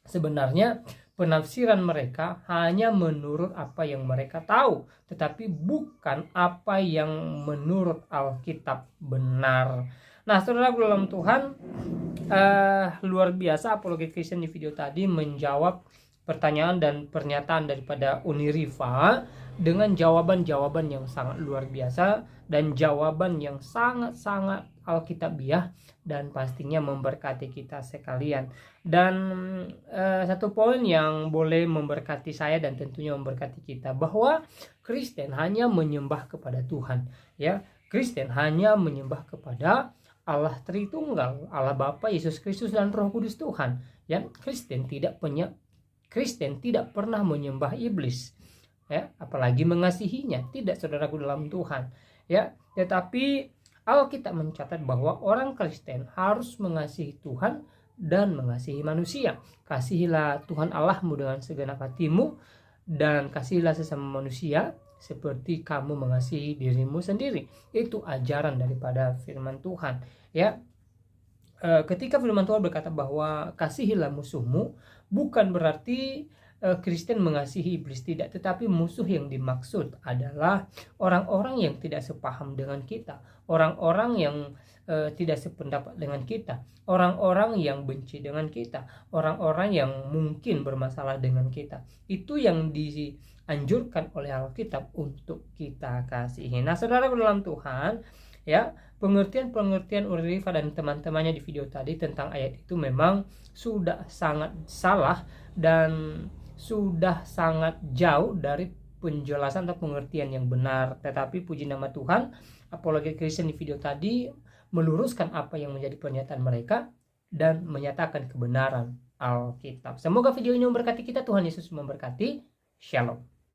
sebenarnya penafsiran mereka hanya menurut apa yang mereka tahu, tetapi bukan apa yang menurut Alkitab benar. Nah, saudara dalam Tuhan, luar biasa apologet Kristen di video tadi menjawab pertanyaan dan pernyataan daripada Uniriva dengan jawaban-jawaban yang sangat luar biasa dan jawaban yang sangat-sangat alkitabiah dan pastinya memberkati kita sekalian. Dan satu poin yang boleh memberkati saya dan tentunya memberkati kita, bahwa Kristen hanya menyembah kepada Tuhan, ya. Kristen hanya menyembah kepada Allah Tritunggal, Allah Bapa, Yesus Kristus dan Roh Kudus Tuhan. Ya, Kristen tidak pernah menyembah iblis, ya, apalagi mengasihinya. Tidak, saudaraku dalam Tuhan, ya. Tetapi Alkitab mencatat bahwa orang Kristen harus mengasihi Tuhan dan mengasihi manusia. Kasihilah Tuhan Allahmu dengan segenap hatimu dan kasihilah sesama manusia seperti kamu mengasihi dirimu sendiri. Itu ajaran daripada firman Tuhan, ya. Ketika firman Tuhan berkata bahwa kasihilah musuhmu, bukan berarti Kristen mengasihi iblis, tidak, tetapi musuh yang dimaksud adalah orang-orang yang tidak sepaham dengan kita, orang-orang yang tidak sependapat dengan kita, orang-orang yang benci dengan kita, orang-orang yang mungkin bermasalah dengan kita. Itu yang dianjurkan oleh Alkitab untuk kita kasihi. Nah, saudara dalam Tuhan, ya, pengertian Uniriva dan teman-temannya di video tadi tentang ayat itu memang sudah sangat salah dan sudah sangat jauh dari penjelasan atau pengertian yang benar. Tetapi puji nama Tuhan, apologet Kristen di video tadi meluruskan apa yang menjadi pernyataan mereka dan menyatakan kebenaran Alkitab. Semoga video ini memberkati kita. Tuhan Yesus memberkati. Shalom.